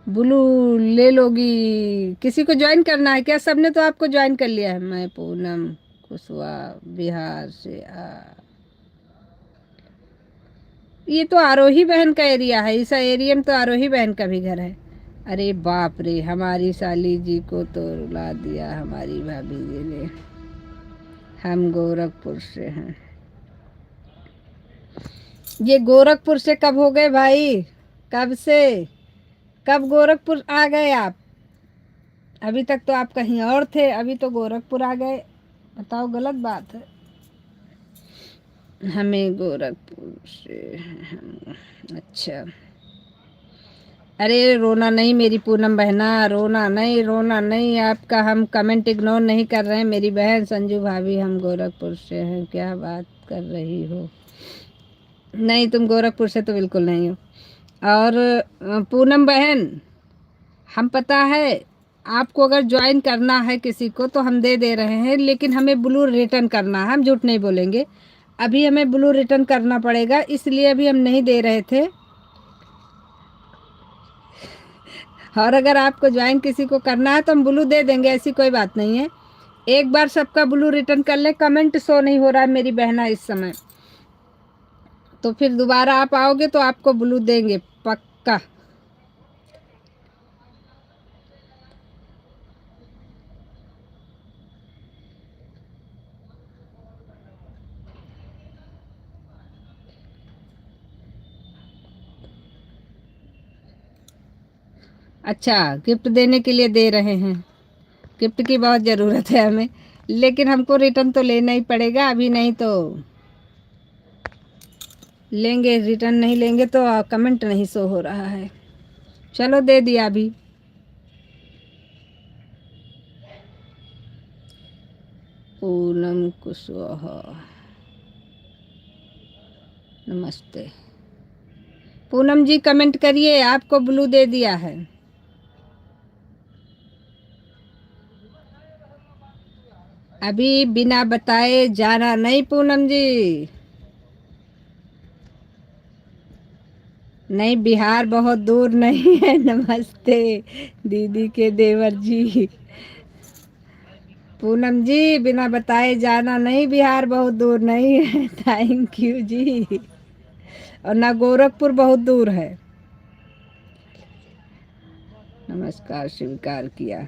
ब्लू ले लोगी। किसी को ज्वाइन करना है क्या? सबने तो आपको ज्वाइन कर लिया है। मैं पूनम कुशवाहा बिहार से ये तो आरोही बहन का एरिया है, इस एरिया में तो आरोही बहन का भी घर है। अरे बाप रे, हमारी साली जी को तो रुला दिया हमारी भाभी जी ने। हम गोरखपुर से हैं। ये गोरखपुर से कब हो गए भाई? कब से, कब गोरखपुर आ गए आप? अभी तक तो आप कहीं और थे, अभी तो गोरखपुर आ गए। बताओ, गलत बात है। हमें गोरखपुर से हम, अच्छा। अरे रोना नहीं मेरी पूनम बहना, रोना नहीं रोना नहीं। आपका हम कमेंट इग्नोर नहीं कर रहे हैं मेरी बहन संजू भाभी, हम गोरखपुर से हैं। क्या बात कर रही हो? नहीं, तुम गोरखपुर से तो बिल्कुल नहीं हो। और पूनम बहन, हम पता है आपको अगर ज्वाइन करना है किसी को तो हम दे रहे हैं, लेकिन हमें ब्लू रिटर्न करना है, हम झूठ नहीं बोलेंगे। अभी हमें ब्लू रिटर्न करना पड़ेगा, इसलिए अभी हम नहीं दे रहे थे। और अगर आपको ज्वाइन किसी को करना है तो हम ब्लू दे देंगे, ऐसी कोई बात नहीं है। एक बार सबका ब्लू रिटर्न कर ले। कमेंट शो नहीं हो रहा है मेरी बहना इस समय, तो फिर दोबारा आप आओगे तो आपको ब्लू देंगे पक्का। अच्छा, गिफ्ट देने के लिए दे रहे हैं। गिफ्ट की बहुत ज़रूरत है हमें, लेकिन हमको रिटर्न तो लेना ही पड़ेगा। अभी नहीं तो लेंगे, रिटर्न नहीं लेंगे तो कमेंट नहीं शो हो रहा है। चलो दे दिया अभी। पूनम कुशवाहा, नमस्ते। पूनम जी कमेंट करिए, आपको ब्लू दे दिया है। अभी बिना बताए जाना नहीं पूनम जी। नहीं, बिहार बहुत दूर नहीं है। नमस्ते दीदी के देवर जी। पूनम जी बिना बताए जाना नहीं, बिहार बहुत दूर नहीं है। थैंक यू जी। और ना गोरखपुर बहुत दूर है। नमस्कार स्वीकार किया।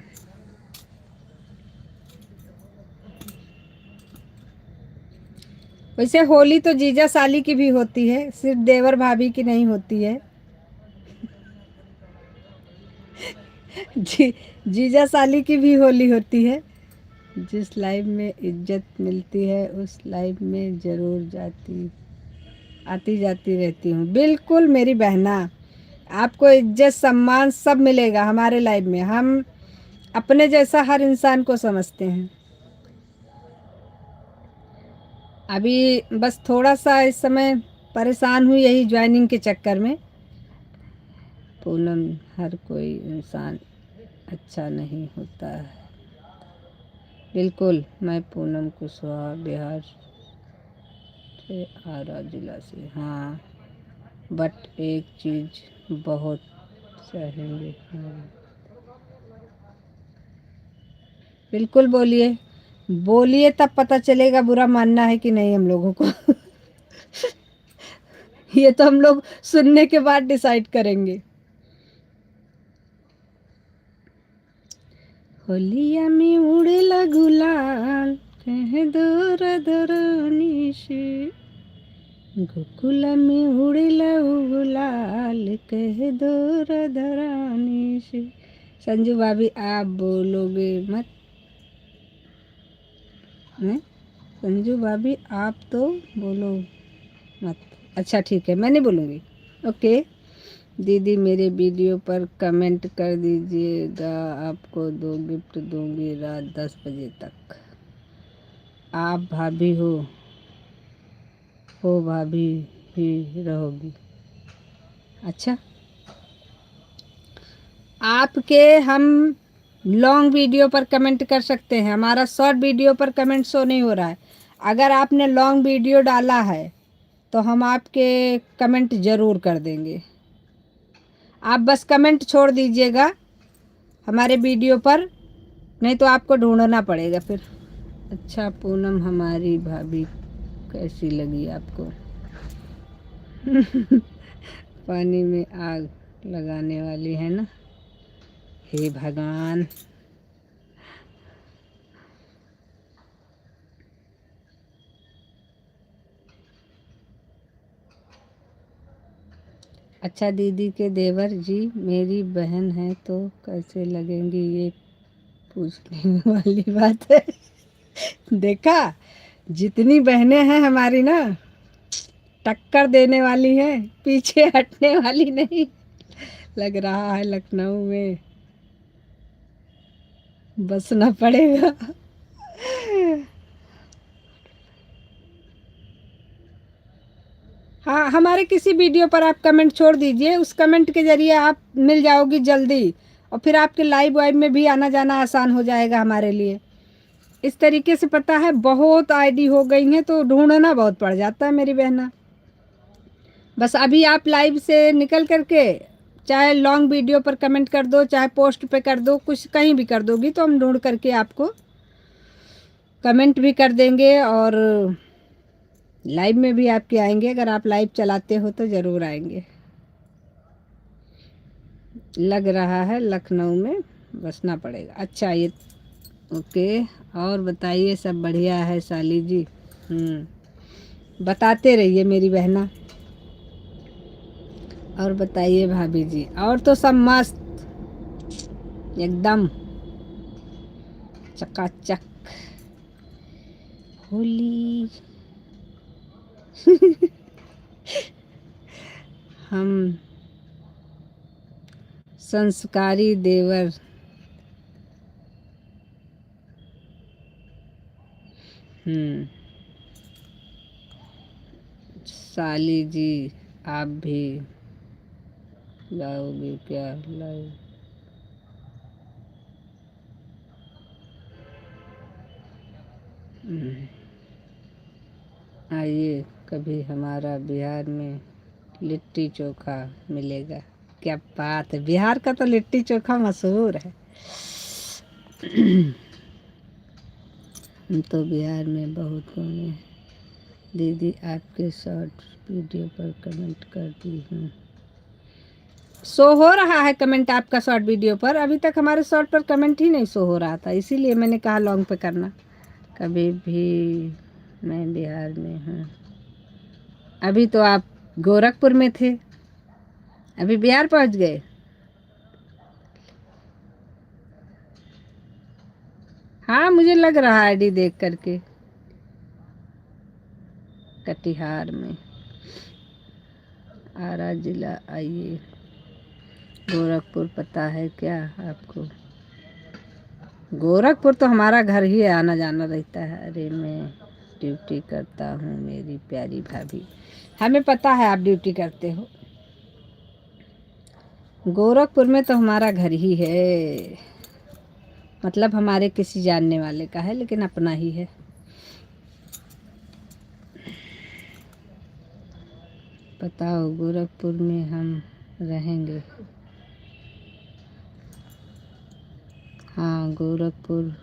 वैसे होली तो जीजा साली की भी होती है, सिर्फ देवर भाभी की नहीं होती है। जीजा साली की भी होली होती है। जिस लाइफ में इज्जत मिलती है उस लाइफ में ज़रूर आती जाती रहती हूँ। बिल्कुल मेरी बहना, आपको इज्जत सम्मान सब मिलेगा हमारे लाइफ में। हम अपने जैसा हर इंसान को समझते हैं। अभी बस थोड़ा सा इस समय परेशान हुई यही ज्वाइनिंग के चक्कर में। पूनम, हर कोई इंसान अच्छा नहीं होता है। बिल्कुल, मैं पूनम कुशवाहा बिहार से, आरा जिला से। हाँ, बट एक चीज़ बहुत चाहेंगे। हाँ, बिल्कुल बोलिए। बोलिए तब पता चलेगा बुरा मानना है कि नहीं हम लोगों को। ये तो हम लोग सुनने के बाद डिसाइड करेंगे। होलिया में उड़ेला गुलाल, कहे दूर दूरनी से। गोकुला में उड़ेला गुलाल, कहे दूर दरानी से। संजू भाभी आप बोलोगे मत? हैं? संजू भाभी आप तो बोलो मत। अच्छा ठीक है, मैं नहीं बोलूँगी। ओके। दीदी मेरे वीडियो पर कमेंट कर दीजिएगा, आपको 2 गिफ्ट दूंगी रात 10 बजे तक। आप भाभी हो भाभी ही रहोगी। अच्छा, आपके हम लॉन्ग वीडियो पर कमेंट कर सकते हैं, हमारा शॉर्ट वीडियो पर कमेंट शो नहीं हो रहा है। अगर आपने लॉन्ग वीडियो डाला है तो हम आपके कमेंट ज़रूर कर देंगे। आप बस कमेंट छोड़ दीजिएगा हमारे वीडियो पर, नहीं तो आपको ढूंढना पड़ेगा फिर। अच्छा पूनम, हमारी भाभी कैसी लगी आपको? पानी में आग लगाने वाली है ना। हे भगवान। अच्छा दीदी के देवर जी मेरी बहन है तो कैसे लगेंगी, ये पूछने वाली बात है। देखा, जितनी बहनें हैं हमारी ना, टक्कर देने वाली हैं, पीछे हटने वाली नहीं। लग रहा है लखनऊ में बसना पड़ेगा। हाँ, हमारे किसी वीडियो पर आप कमेंट छोड़ दीजिए, उस कमेंट के ज़रिए आप मिल जाओगी जल्दी। और फिर आपके लाइव वाइव में भी आना जाना आसान हो जाएगा हमारे लिए। इस तरीके से पता है बहुत आईडी हो गई हैं तो ढूंढना बहुत पड़ जाता है मेरी बहना। बस अभी आप लाइव से निकल करके चाहे लॉन्ग वीडियो पर कमेंट कर दो, चाहे पोस्ट पे कर दो, कुछ कहीं भी कर दोगी तो हम ढूंढ करके आपको कमेंट भी कर देंगे और लाइव में भी आपके आएंगे। अगर आप लाइव चलाते हो तो ज़रूर आएंगे। लग रहा है लखनऊ में बसना पड़ेगा। अच्छा ये ओके। और बताइए सब बढ़िया है साली जी? बताते रहिए मेरी बहना। और बताइए भाभी जी? और तो सब मस्त एकदम चकाचक। होली हम संस्कारी देवर साली जी आप भी लाओगे क्या लाओ? आइए कभी हमारा बिहार में लिट्टी चोखा मिलेगा। क्या बात है, बिहार का तो लिट्टी चोखा मशहूर है। हम तो बिहार में बहुत घूमे। दीदी आपके शॉर्ट वीडियो पर कमेंट करती हूँ। शो हो रहा है कमेंट आपका शॉर्ट वीडियो पर? अभी तक हमारे शॉर्ट पर कमेंट ही नहीं शो हो रहा था, इसीलिए मैंने कहा लॉन्ग पे करना। कभी भी मैं बिहार में हूँ। अभी तो आप गोरखपुर में थे, अभी बिहार पहुँच गए। हाँ मुझे लग रहा है आईडी देख करके। कटिहार में आरा जिला। आइए गोरखपुर पता है क्या आपको? गोरखपुर तो हमारा घर ही है, आना जाना रहता है। अरे मैं ड्यूटी करता हूँ मेरी प्यारी भाभी। हमें पता है आप ड्यूटी करते हो। गोरखपुर में तो हमारा घर ही है, मतलब हमारे किसी जानने वाले का है लेकिन अपना ही है। बताओ गोरखपुर में हम रहेंगे। हाँ गोरखपुर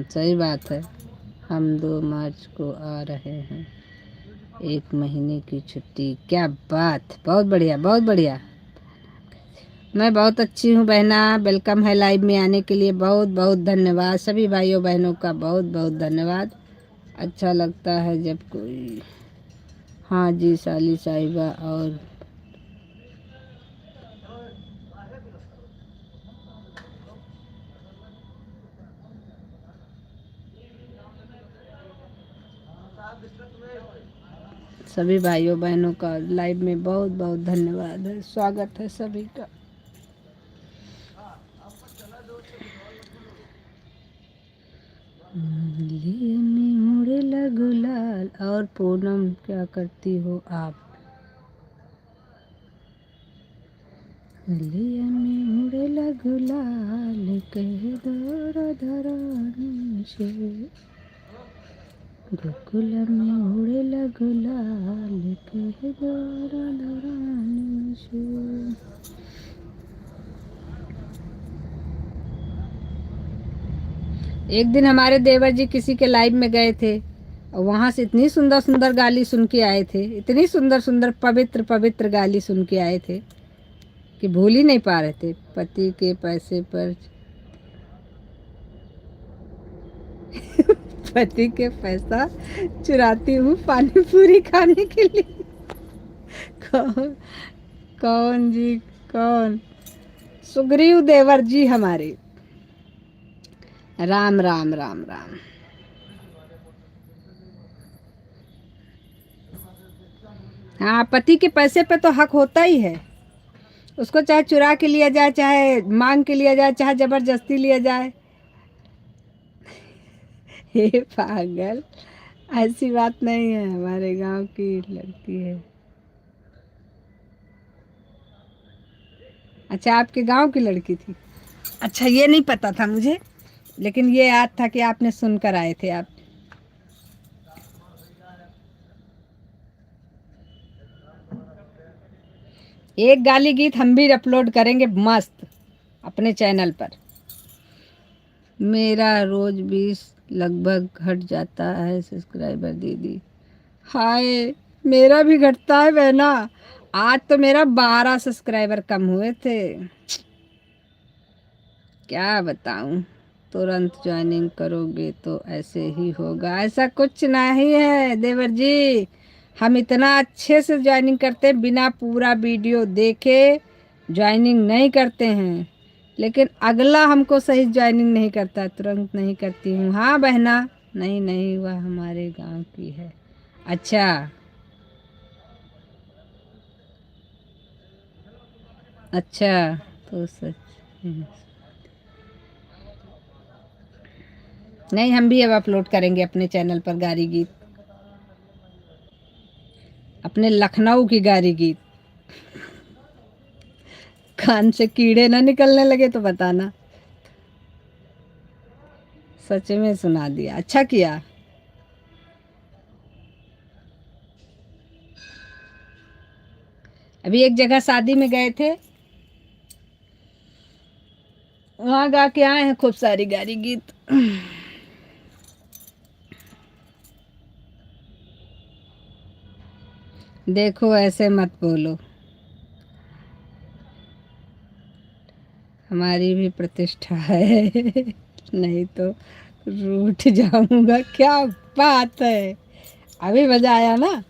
सही बात है। हम 2 मार्च को आ रहे हैं, 1 महीने की छुट्टी। क्या बात, बहुत बढ़िया बहुत बढ़िया। मैं बहुत अच्छी हूँ बहना। वेलकम है लाइव में आने के लिए, बहुत बहुत धन्यवाद। सभी भाइयों बहनों का बहुत बहुत धन्यवाद। अच्छा लगता है जब कोई। हाँ जी साली साहिबा। और सभी भाइयों बहनों का लाइव में बहुत बहुत धन्यवाद है, स्वागत है सभी का। लिए में उड़ेला गुलाल। और पूनम क्या करती हो आप? लिए में उड़ेला गुलाल कह दो राधा रानी से। गोकुल में उड़ेला गुलाल कह दो राधा रानी से। एक दिन हमारे देवर जी किसी के लाइव में गए थे और वहाँ से इतनी सुंदर सुंदर गाली सुन के आए थे, इतनी सुंदर सुंदर पवित्र पवित्र गाली सुन के आए थे कि भूल ही नहीं पा रहे थे। पति के पैसे पर पति के पैसा चुराती हूँ पानी पूरी खाने के लिए। कौन? कौन जी कौन? सुग्रीव देवर जी हमारे। राम राम राम राम। हाँ पति के पैसे पे तो हक होता ही है, उसको चाहे चुरा के लिया जाए, चाहे मांग के लिया जाए, चाहे जबरदस्ती लिया जाए। हे पागल, ऐसी बात नहीं है, हमारे गांव की लड़की है। अच्छा, आपके गांव की लड़की थी। अच्छा, ये नहीं पता था मुझे, लेकिन ये याद था कि आपने सुनकर आए थे आप। एक गाली गीत हम भी अपलोड करेंगे मस्त अपने चैनल पर। मेरा रोज 20 लगभग घट जाता है सब्सक्राइबर दीदी। हाय, मेरा भी घटता है बहना। आज तो मेरा 12 सब्सक्राइबर कम हुए थे, क्या बताऊं। तुरंत ज्वाइनिंग करोगे तो ऐसे ही होगा। ऐसा कुछ नहीं है देवर जी, हम इतना अच्छे से ज्वाइनिंग करते हैं, बिना पूरा वीडियो देखे ज्वाइनिंग नहीं करते हैं। लेकिन अगला हमको सही ज्वाइनिंग नहीं करता, तुरंत नहीं करती हूँ। हाँ बहना, नहीं नहीं, वह हमारे गांव की है। अच्छा, अच्छा, तो सच नहीं, हम भी अब अपलोड करेंगे अपने चैनल पर गारी गीत, अपने लखनऊ की गारी गीत। कान से कीड़े ना निकलने लगे तो बताना। सच में सुना दिया, अच्छा किया। अभी एक जगह शादी में गए थे, वहां गा के आए हैं खूब सारी गारी गीत। देखो ऐसे मत बोलो, हमारी भी प्रतिष्ठा है। नहीं तो रूठ जाऊंगा। क्या बात है, अभी बजाया ना,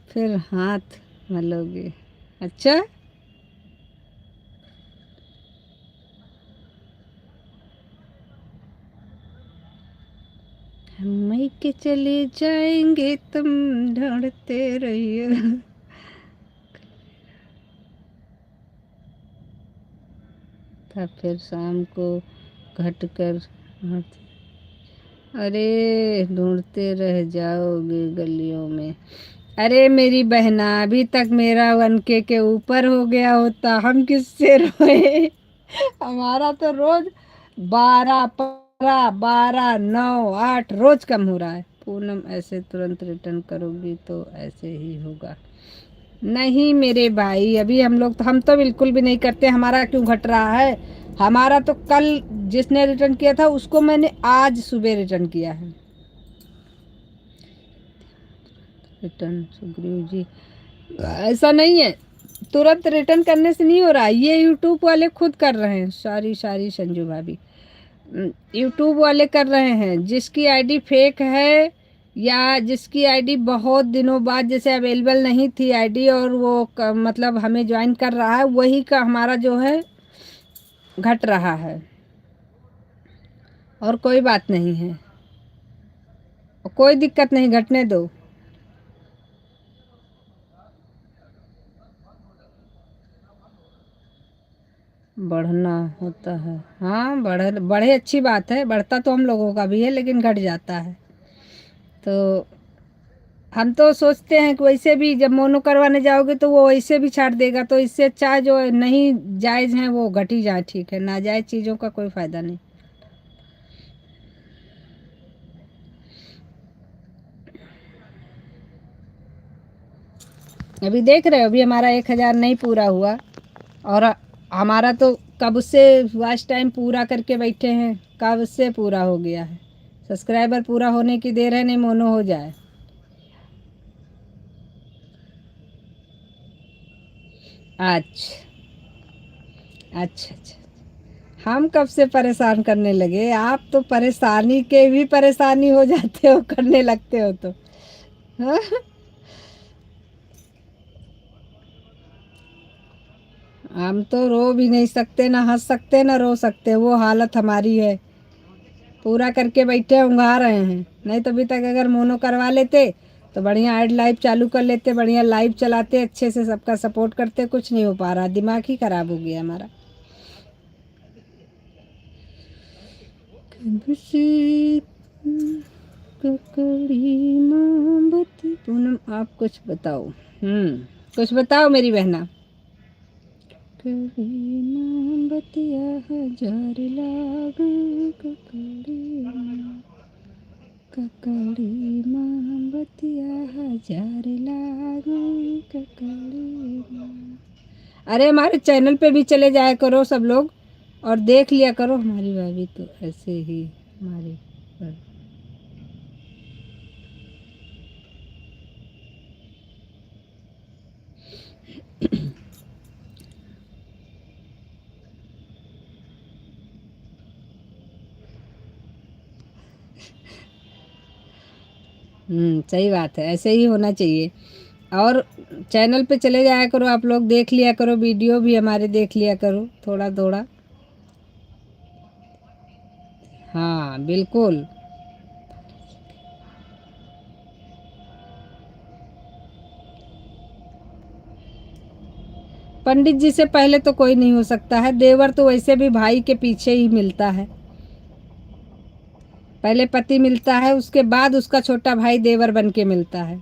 फिर हाथ मलोगे। अच्छा, हम मई के चले जाएंगे, तुम ढूंढते रहिए। था फिर शाम को घट कर। अरे ढूंढते रह जाओगे गलियों में। अरे मेरी बहना, अभी तक मेरा 1K के ऊपर हो गया होता, हम किससे रोए। हमारा तो रोज 12, 15, 12, 9, 8 रोज कम हो रहा है। पूनम, ऐसे तुरंत रिटर्न करोगी तो ऐसे ही होगा। नहीं मेरे भाई, अभी हम तो बिल्कुल भी नहीं करते। हमारा क्यों घट रहा है, हमारा तो कल जिसने रिटर्न किया था उसको मैंने आज सुबह रिटर्न किया है। रिटर्न सुग्रीव जी, ऐसा नहीं है, तुरंत रिटर्न करने से नहीं हो रहा, ये यूट्यूब वाले खुद कर रहे हैं। सॉरी सॉरी संजू भाभी, यूट्यूब वाले कर रहे हैं। जिसकी आईडी फेक है या जिसकी आईडी बहुत दिनों बाद जैसे अवेलेबल नहीं थी आईडी, और वो मतलब हमें ज्वाइन कर रहा है, वही का हमारा जो है घट रहा है। और कोई बात नहीं है, कोई दिक्कत नहीं, घटने दो। बढ़ना होता है, हाँ बढ़े अच्छी बात है, बढ़ता तो हम लोगों का भी है लेकिन घट जाता है। तो हम तो सोचते हैं कि वैसे भी जब मोनो करवाने जाओगे तो वो वैसे भी छाट देगा, तो इससे अच्छा जो नहीं जायज़ है वो घट ही जाए, ठीक है, नाजायज़ चीज़ों का कोई फ़ायदा नहीं। अभी देख रहे हो, अभी हमारा 1000 नहीं पूरा हुआ, और हमारा तो कब से वॉच टाइम पूरा करके बैठे हैं, कब से पूरा हो गया है। सब्सक्राइबर पूरा होने की देर है, नहीं मोनो हो जाए। अच्छा, अच्छा, अच्छा, हम कब से परेशान करने लगे, आप तो परेशानी के भी परेशानी हो जाते हो करने लगते हो तो। हाँ? हम तो रो भी नहीं सकते, ना हंस सकते, ना रो सकते, वो हालत हमारी है। पूरा करके बैठे उंघा रहे हैं, नहीं तो अभी तक अगर मोनो करवा लेते तो बढ़िया ऐड लाइव चालू कर लेते, बढ़िया लाइव चलाते, अच्छे से सबका सपोर्ट करते। कुछ नहीं हो पा रहा, दिमाग ही खराब हो गया हमारा। कब से ककड़ी मोमबत्ती। पूनम आप कुछ बताओ, कुछ बताओ मेरी बहना। ककड़ी मोमबत्तियाँ हजार लागू, ककड़ी मोमबत्तियाँ हजार लागू, अरे हमारे चैनल पे भी चले जाया करो सब लोग और देख लिया करो। हमारी भाभी तो ऐसे ही हमारे पर सही बात है, ऐसे ही होना चाहिए। और चैनल पे चले जाया करो आप लोग, देख लिया करो, वीडियो भी हमारे देख लिया करो थोड़ा थोड़ा। हाँ बिल्कुल। पंडित जी से पहले तो कोई नहीं हो सकता है। देवर तो वैसे भी भाई के पीछे ही मिलता है। पहले पति मिलता है, उसके बाद उसका छोटा भाई देवर बन के मिलता है।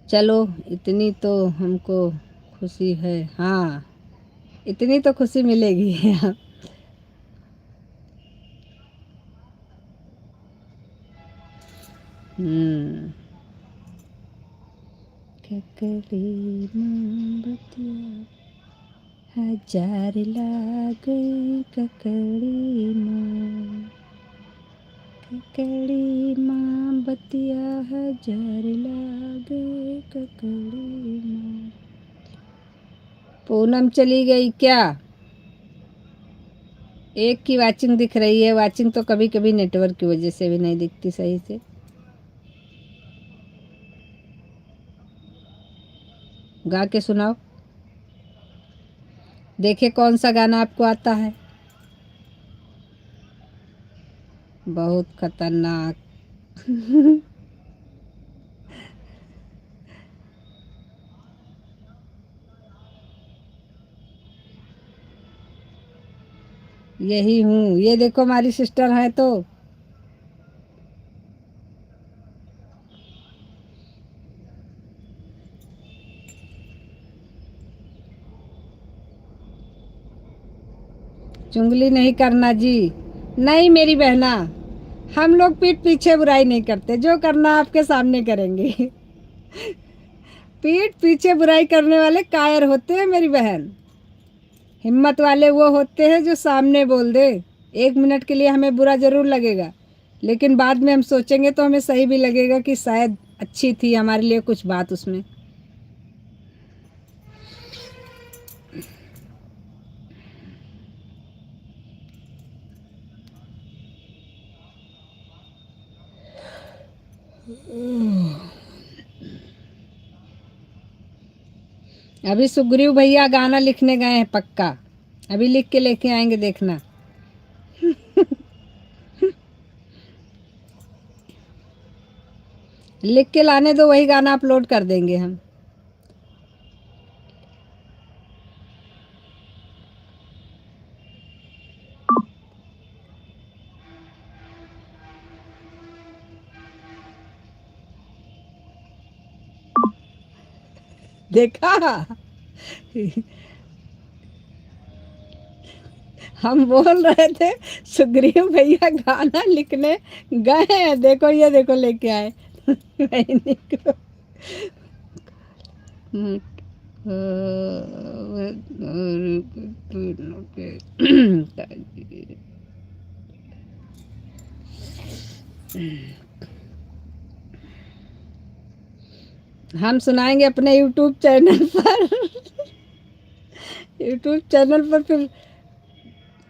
चलो इतनी तो हमको खुशी है। हाँ इतनी तो खुशी मिलेगी। ककड़ी मोमबत्तियाँ हजार लागे, ककड़ी मोमबत्तियाँ हजार लागे, ककड़ी माँ। पूनम चली गई क्या? एक की वाचिंग दिख रही है। वाचिंग तो कभी कभी नेटवर्क की वजह से भी नहीं दिखती सही से। गा के सुनाओ, देखे कौन सा गाना आपको आता है। बहुत खतरनाक। यही हूँ, ये देखो हमारी सिस्टर है तो। चुगली नहीं करना जी। नहीं मेरी बहना, हम लोग पीठ पीछे बुराई नहीं करते, जो करना आपके सामने करेंगे। पीठ पीछे बुराई करने वाले कायर होते हैं मेरी बहन। हिम्मत वाले वो होते हैं जो सामने बोल दे। 1 मिनट के लिए हमें बुरा ज़रूर लगेगा, लेकिन बाद में हम सोचेंगे तो हमें सही भी लगेगा कि शायद अच्छी थी हमारे लिए कुछ बात उसमें। अभी सुग्रीव भैया गाना लिखने गए हैं पक्का। अभी लिख के लेके आएंगे, देखना। लिख के लाने दो, वही गाना अपलोड कर देंगे हम। देखा, हम बोल रहे थे सुग्रीव भैया गाना लिखने गए हैं। देखो ये देखो लेके आए। बहनी को हम सुनाएंगे अपने यूट्यूब चैनल पर। यूट्यूब चैनल पर फिर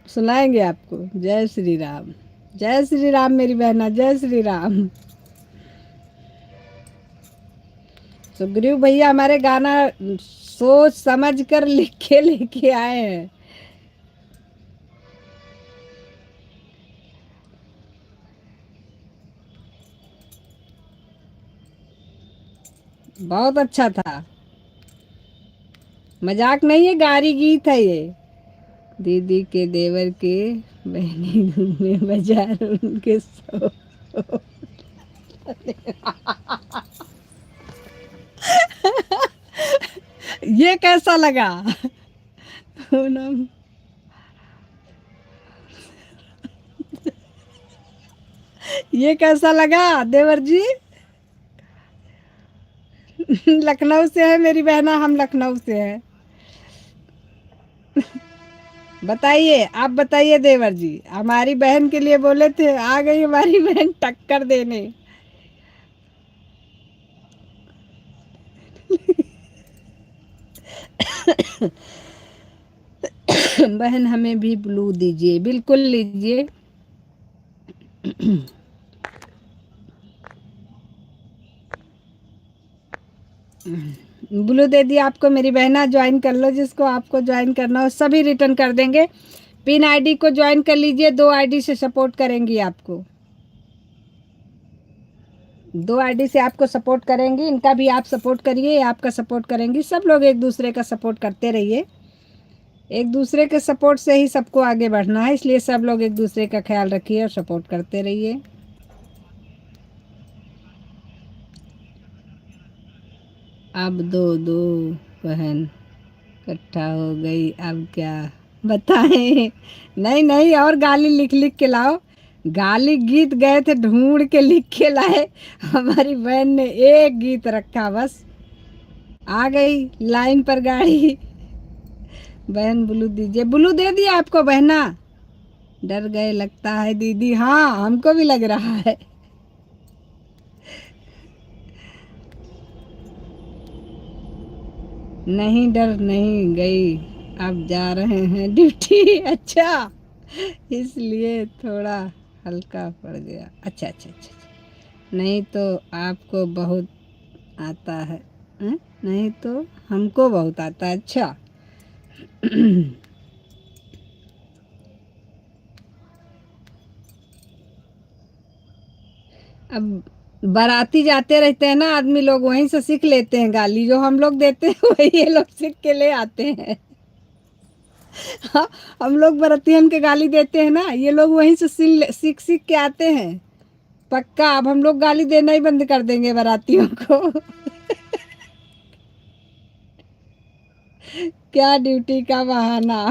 सुनाएंगे आपको। जय श्री राम, जय श्री राम मेरी बहना, जय श्री राम। सुग्रीव भैया हमारे गाना सोच समझ कर लिख के लेके आए हैं। बहुत अच्छा था, मजाक नहीं है, गारी गीत है ये। दीदी के देवर के बहनी घूमे बाजार उनके सो। ये कैसा लगा? पूनम, ये कैसा लगा देवर जी? लखनऊ से है मेरी बहना, हम लखनऊ से हैं। बताइए, आप बताइए देवर जी, हमारी बहन के लिए बोले थे, आ गई हमारी बहन टक्कर देने। बहन हमें भी ब्लू दीजिए, बिल्कुल लीजिए। ब्लू दे दिया आपको मेरी बहना, ज्वाइन कर लो, जिसको आपको ज्वाइन करना हो सभी रिटर्न कर देंगे। पिन आईडी को ज्वाइन कर लीजिए, 2 आईडी से सपोर्ट करेंगी आपको, 2 आईडी से आपको सपोर्ट करेंगी। इनका भी आप सपोर्ट करिए, आपका सपोर्ट करेंगी, सब लोग एक दूसरे का सपोर्ट करते रहिए। एक दूसरे के सपोर्ट से ही सबको आगे बढ़ना है, इसलिए सब लोग एक दूसरे का ख्याल रखिए और सपोर्ट करते रहिए। अब दो दो बहन इकट्ठा हो गई, अब क्या बताएं? नहीं नहीं, और गाली लिख लिख के लाओ। गाली गीत गए थे ढूंढ के लिख के लाए, हमारी बहन ने एक गीत रखा बस। आ गई लाइन पर गाड़ी। बहन ब्लू दीजिए, ब्लू दे दिया आपको बहना। डर गए लगता है दीदी, हाँ हमको भी लग रहा है। नहीं डर नहीं गई, अब जा रहे हैं ड्यूटी। अच्छा, इसलिए थोड़ा हल्का पड़ गया। अच्छा अच्छा अच्छा अच्छा। नहीं तो आपको बहुत आता है, हैं? नहीं तो हमको बहुत आता है। अच्छा। अब बाराती जाते रहते हैं ना आदमी लोग, वहीं से सीख लेते हैं गाली, जो हम लोग देते हैं वही ये लोग सीख के ले आते हैं। हाँ, हम लोग बरातियन के गाली देते हैं ना, ये लोग वहीं से सीख सीख के आते हैं। पक्का अब हम लोग गाली देना ही बंद कर देंगे बारातियों को। क्या ड्यूटी का बहाना।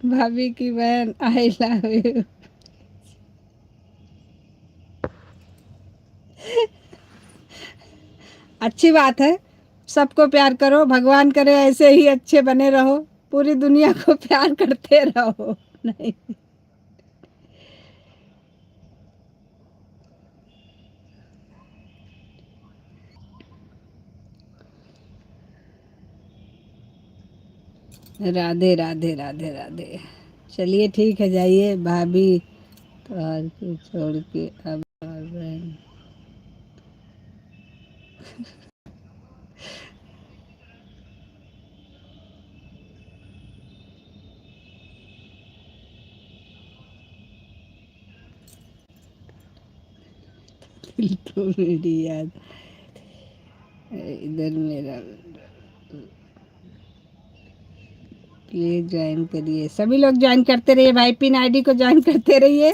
भाभी की बहन आई लव यू। अच्छी बात है, सबको प्यार करो, भगवान करे ऐसे ही अच्छे बने रहो, पूरी दुनिया को प्यार करते रहो। नहीं, राधे राधे राधे राधे। चलिए ठीक है, जाइए भाभी तो और को छोड़ के अब और बहन। दिल तो मेरी याद, इधर मेरा, प्लीज ज्वाइन करिए, सभी लोग ज्वाइन करते रहिए भाई, पिन आईडी को ज्वाइन करते रहिए,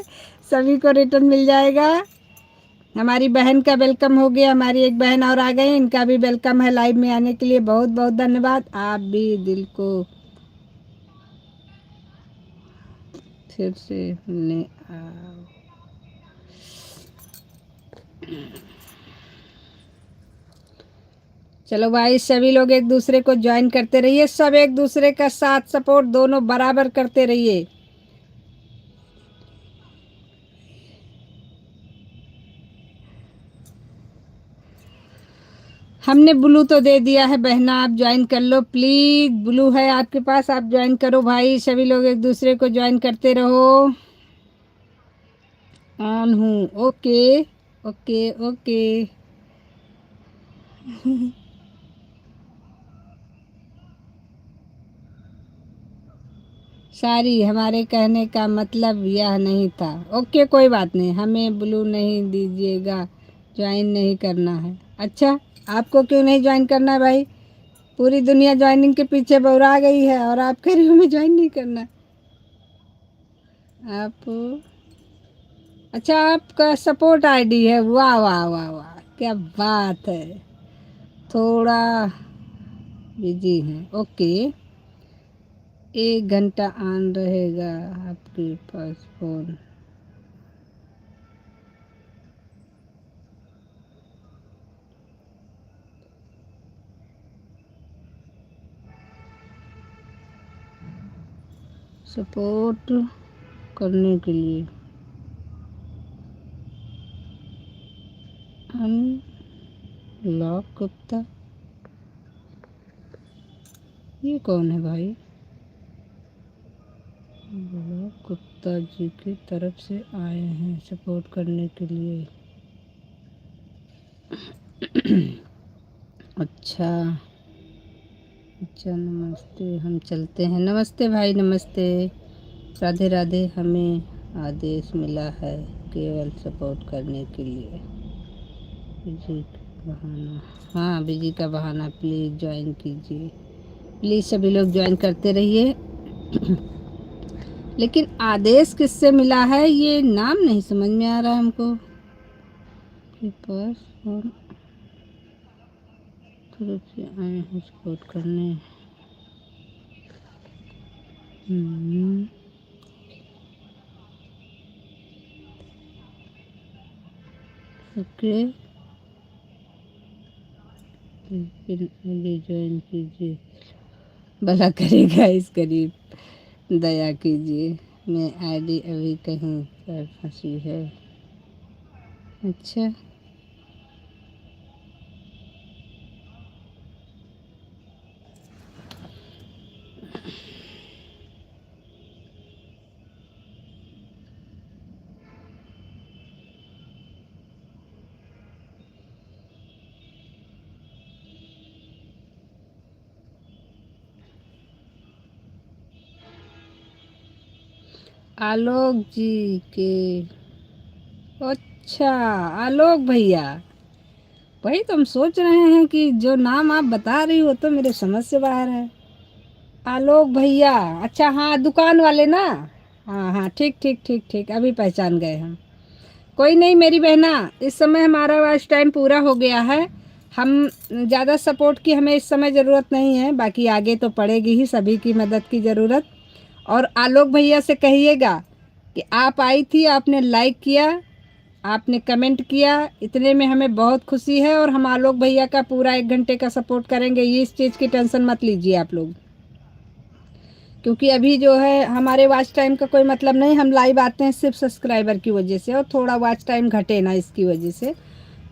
सभी को रिटर्न मिल जाएगा। हमारी बहन का वेलकम हो गया, हमारी एक बहन और आ गई, इनका भी वेलकम है लाइव में आने के लिए, बहुत बहुत धन्यवाद। आप भी दिल को फिर से मिलने आओ। चलो भाई, सभी लोग एक दूसरे को ज्वाइन करते रहिए, सब एक दूसरे का साथ सपोर्ट दोनों बराबर करते रहिए। हमने ब्लू तो दे दिया है बहना, आप ज्वाइन कर लो प्लीज, ब्लू है आपके पास, आप ज्वाइन करो भाई, सभी लोग एक दूसरे को ज्वाइन करते रहो। ऑन हूँ, ओके ओके ओके। सारी हमारे कहने का मतलब यह नहीं था। ओके कोई बात नहीं, हमें ब्लू नहीं दीजिएगा, ज्वाइन नहीं करना है। अच्छा, आपको क्यों नहीं ज्वाइन करना है भाई? पूरी दुनिया ज्वाइनिंग के पीछे बौरा गई है और आप कह रहे हो हमें ज्वाइन नहीं करना। आप, अच्छा आपका सपोर्ट आईडी है, वाह वाह वाह वाह, क्या बात है। थोड़ा बिजी हैं, ओके। 1 घंटा ऑन रहेगा आपके पास फ़ोन। सपोर्ट करने के लिए अनलॉक गुप्ता, ये कौन है भाई? अनलॉक गुप्ता जी की तरफ से आए हैं सपोर्ट करने के लिए। अच्छा अच्छा, नमस्ते, हम चलते हैं। नमस्ते भाई, नमस्ते, राधे राधे। हमें आदेश मिला है केवल सपोर्ट करने के लिए। बिजी का बहाना, हाँ बिजी का बहाना, प्लीज़ ज्वाइन कीजिए। प्लीज़ सभी लोग ज्वाइन करते रहिए। लेकिन आदेश किससे मिला है ये नाम नहीं समझ में आ रहा है हमको। के पास फोन तरफ से आए हैं सपोर्ट करने। ओके, फिर आगे ज्वाइन कीजिए। भला करेगा इस गरीब, दया कीजिए। मैं आईडी अभी कहीं पर फंसी है। अच्छा, आलोक जी के, अच्छा आलोक भैया, वही तो हम सोच रहे हैं कि जो नाम आप बता रही हो तो मेरे समझ से बाहर है। आलोक भैया, अच्छा हाँ दुकान वाले ना। हाँ हाँ, ठीक ठीक ठीक ठीक, अभी पहचान गए हम। कोई नहीं मेरी बहना, इस समय हमारा वॉच टाइम पूरा हो गया है। हम ज़्यादा सपोर्ट की हमें इस समय ज़रूरत नहीं है, बाकी आगे तो पड़ेगी ही सभी की मदद की ज़रूरत। और आलोक भैया से कहिएगा कि आप आई थी, आपने लाइक किया, आपने कमेंट किया, इतने में हमें बहुत खुशी है। और हम आलोक भैया का पूरा 1 घंटे का सपोर्ट करेंगे, ये इस चीज़ की टेंशन मत लीजिए आप लोग। क्योंकि अभी जो है हमारे वॉच टाइम का कोई मतलब नहीं, हम लाइव आते हैं सिर्फ सब्सक्राइबर की वजह से, और थोड़ा वॉच टाइम घटे ना इसकी वजह से।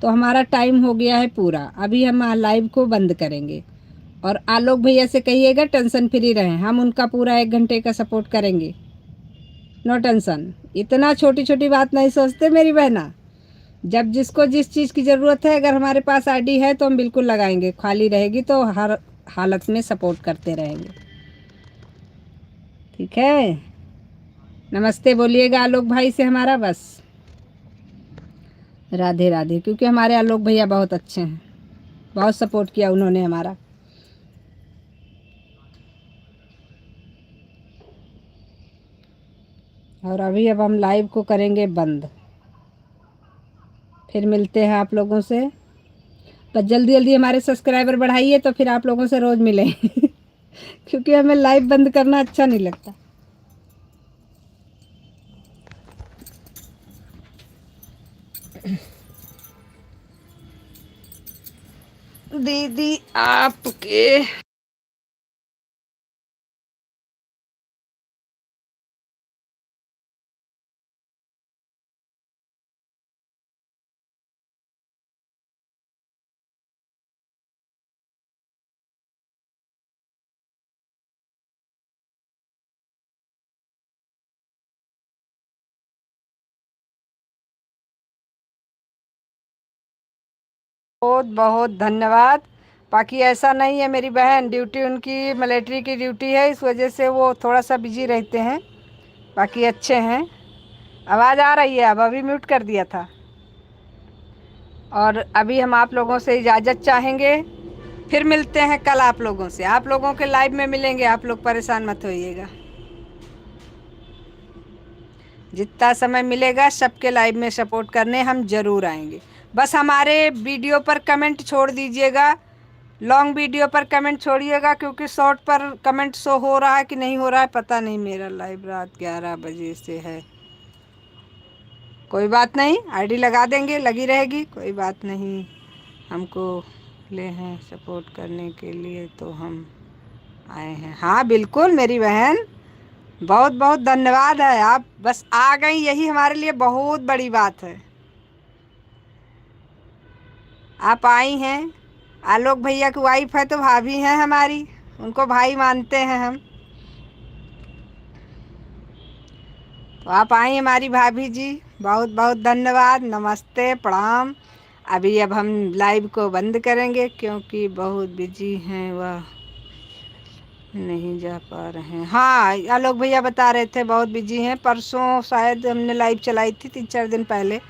तो हमारा टाइम हो गया है पूरा, अभी हम लाइव को बंद करेंगे। और आलोक भैया से कहिएगा टेंशन फ्री रहें, हम उनका पूरा 1 घंटे का सपोर्ट करेंगे। नो टेंशन, इतना छोटी छोटी बात नहीं सोचते मेरी बहना। जब जिसको जिस चीज़ की ज़रूरत है, अगर हमारे पास आईडी है तो हम बिल्कुल लगाएंगे, खाली रहेगी तो हर हालत में सपोर्ट करते रहेंगे। ठीक है, नमस्ते बोलिएगा आलोक भाई से हमारा बस। राधे राधे, क्योंकि हमारे आलोक भैया बहुत अच्छे हैं, बहुत सपोर्ट किया उन्होंने हमारा। और अभी अब हम लाइव को करेंगे बंद, फिर मिलते हैं आप लोगों से। बस जल्दी जल्दी हमारे सब्सक्राइबर बढ़ाइए तो फिर आप लोगों से रोज़ मिलें। क्योंकि हमें लाइव बंद करना अच्छा नहीं लगता। दीदी आपके बहुत बहुत धन्यवाद। बाकी ऐसा नहीं है मेरी बहन, ड्यूटी उनकी मिलिट्री की ड्यूटी है, इस वजह से वो थोड़ा सा बिजी रहते हैं। बाकी अच्छे हैं। आवाज़ आ रही है, अब अभी म्यूट कर दिया था। और अभी हम आप लोगों से इजाज़त चाहेंगे, फिर मिलते हैं कल आप लोगों से। आप लोगों के लाइव में मिलेंगे, आप लोग परेशान मत होइएगा। जितना समय मिलेगा सबके लाइव में सपोर्ट करने हम ज़रूर आएंगे। बस हमारे वीडियो पर कमेंट छोड़ दीजिएगा, लॉन्ग वीडियो पर कमेंट छोड़िएगा, क्योंकि शॉर्ट पर कमेंट शो हो रहा है कि नहीं हो रहा है पता नहीं। मेरा लाइव रात 11 बजे से है। कोई बात नहीं, आईडी लगा देंगे, लगी रहेगी, कोई बात नहीं। हमको ले हैं सपोर्ट करने के लिए तो हम आए हैं। हाँ बिल्कुल मेरी बहन, बहुत बहुत धन्यवाद है। आप बस आ गई, यही हमारे लिए बहुत बड़ी बात है। आप आई हैं। आलोक भैया की वाइफ है तो भाभी हैं हमारी, उनको भाई मानते हैं हम। तो आप आई हमारी भाभी जी, बहुत बहुत धन्यवाद, नमस्ते, प्रणाम। अभी अब हम लाइव को बंद करेंगे क्योंकि बहुत बिजी हैं, वह नहीं जा पा रहे हैं। हाँ आलोक भैया बता रहे थे बहुत बिजी हैं। परसों शायद हमने लाइव चलाई थी, 3-4 दिन पहले।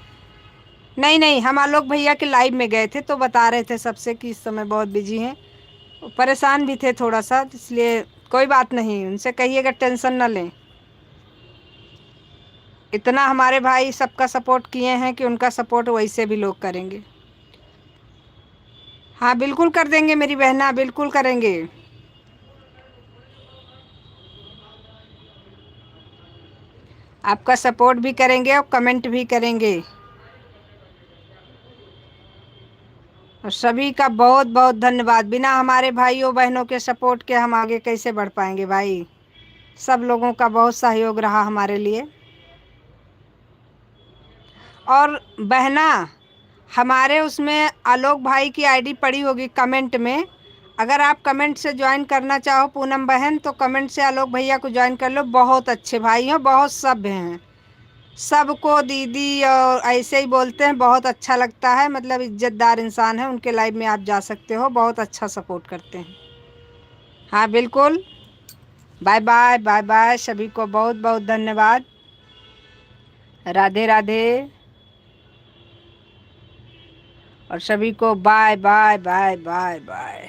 नहीं नहीं, हम आलोक भैया के लाइव में गए थे तो बता रहे थे सबसे कि इस समय बहुत बिजी हैं। परेशान भी थे थोड़ा सा, इसलिए कोई बात नहीं, उनसे कहिएगा टेंशन ना लें। इतना हमारे भाई सबका सपोर्ट किए हैं कि उनका सपोर्ट वैसे भी लोग करेंगे। हाँ बिल्कुल कर देंगे मेरी बहना, बिल्कुल करेंगे। आपका सपोर्ट भी करेंगे और कमेंट भी करेंगे। और सभी का बहुत बहुत धन्यवाद। बिना हमारे भाइयों बहनों के सपोर्ट के हम आगे कैसे बढ़ पाएंगे भाई। सब लोगों का बहुत सहयोग रहा हमारे लिए। और बहना, हमारे उसमें आलोक भाई की आईडी पड़ी होगी कमेंट में। अगर आप कमेंट से ज्वाइन करना चाहो पूनम बहन, तो कमेंट से आलोक भैया को ज्वाइन कर लो। बहुत अच्छे भाई हैं, बहुत सभ्य हैं, सबको दीदी और ऐसे ही बोलते हैं, बहुत अच्छा लगता है। मतलब इज्जतदार इंसान है। उनके लाइव में आप जा सकते हो, बहुत अच्छा सपोर्ट करते हैं। हाँ बिल्कुल। बाय बाय, बाय बाय, सभी को बहुत बहुत धन्यवाद। राधे राधे। और सभी को bye bye bye bye bye.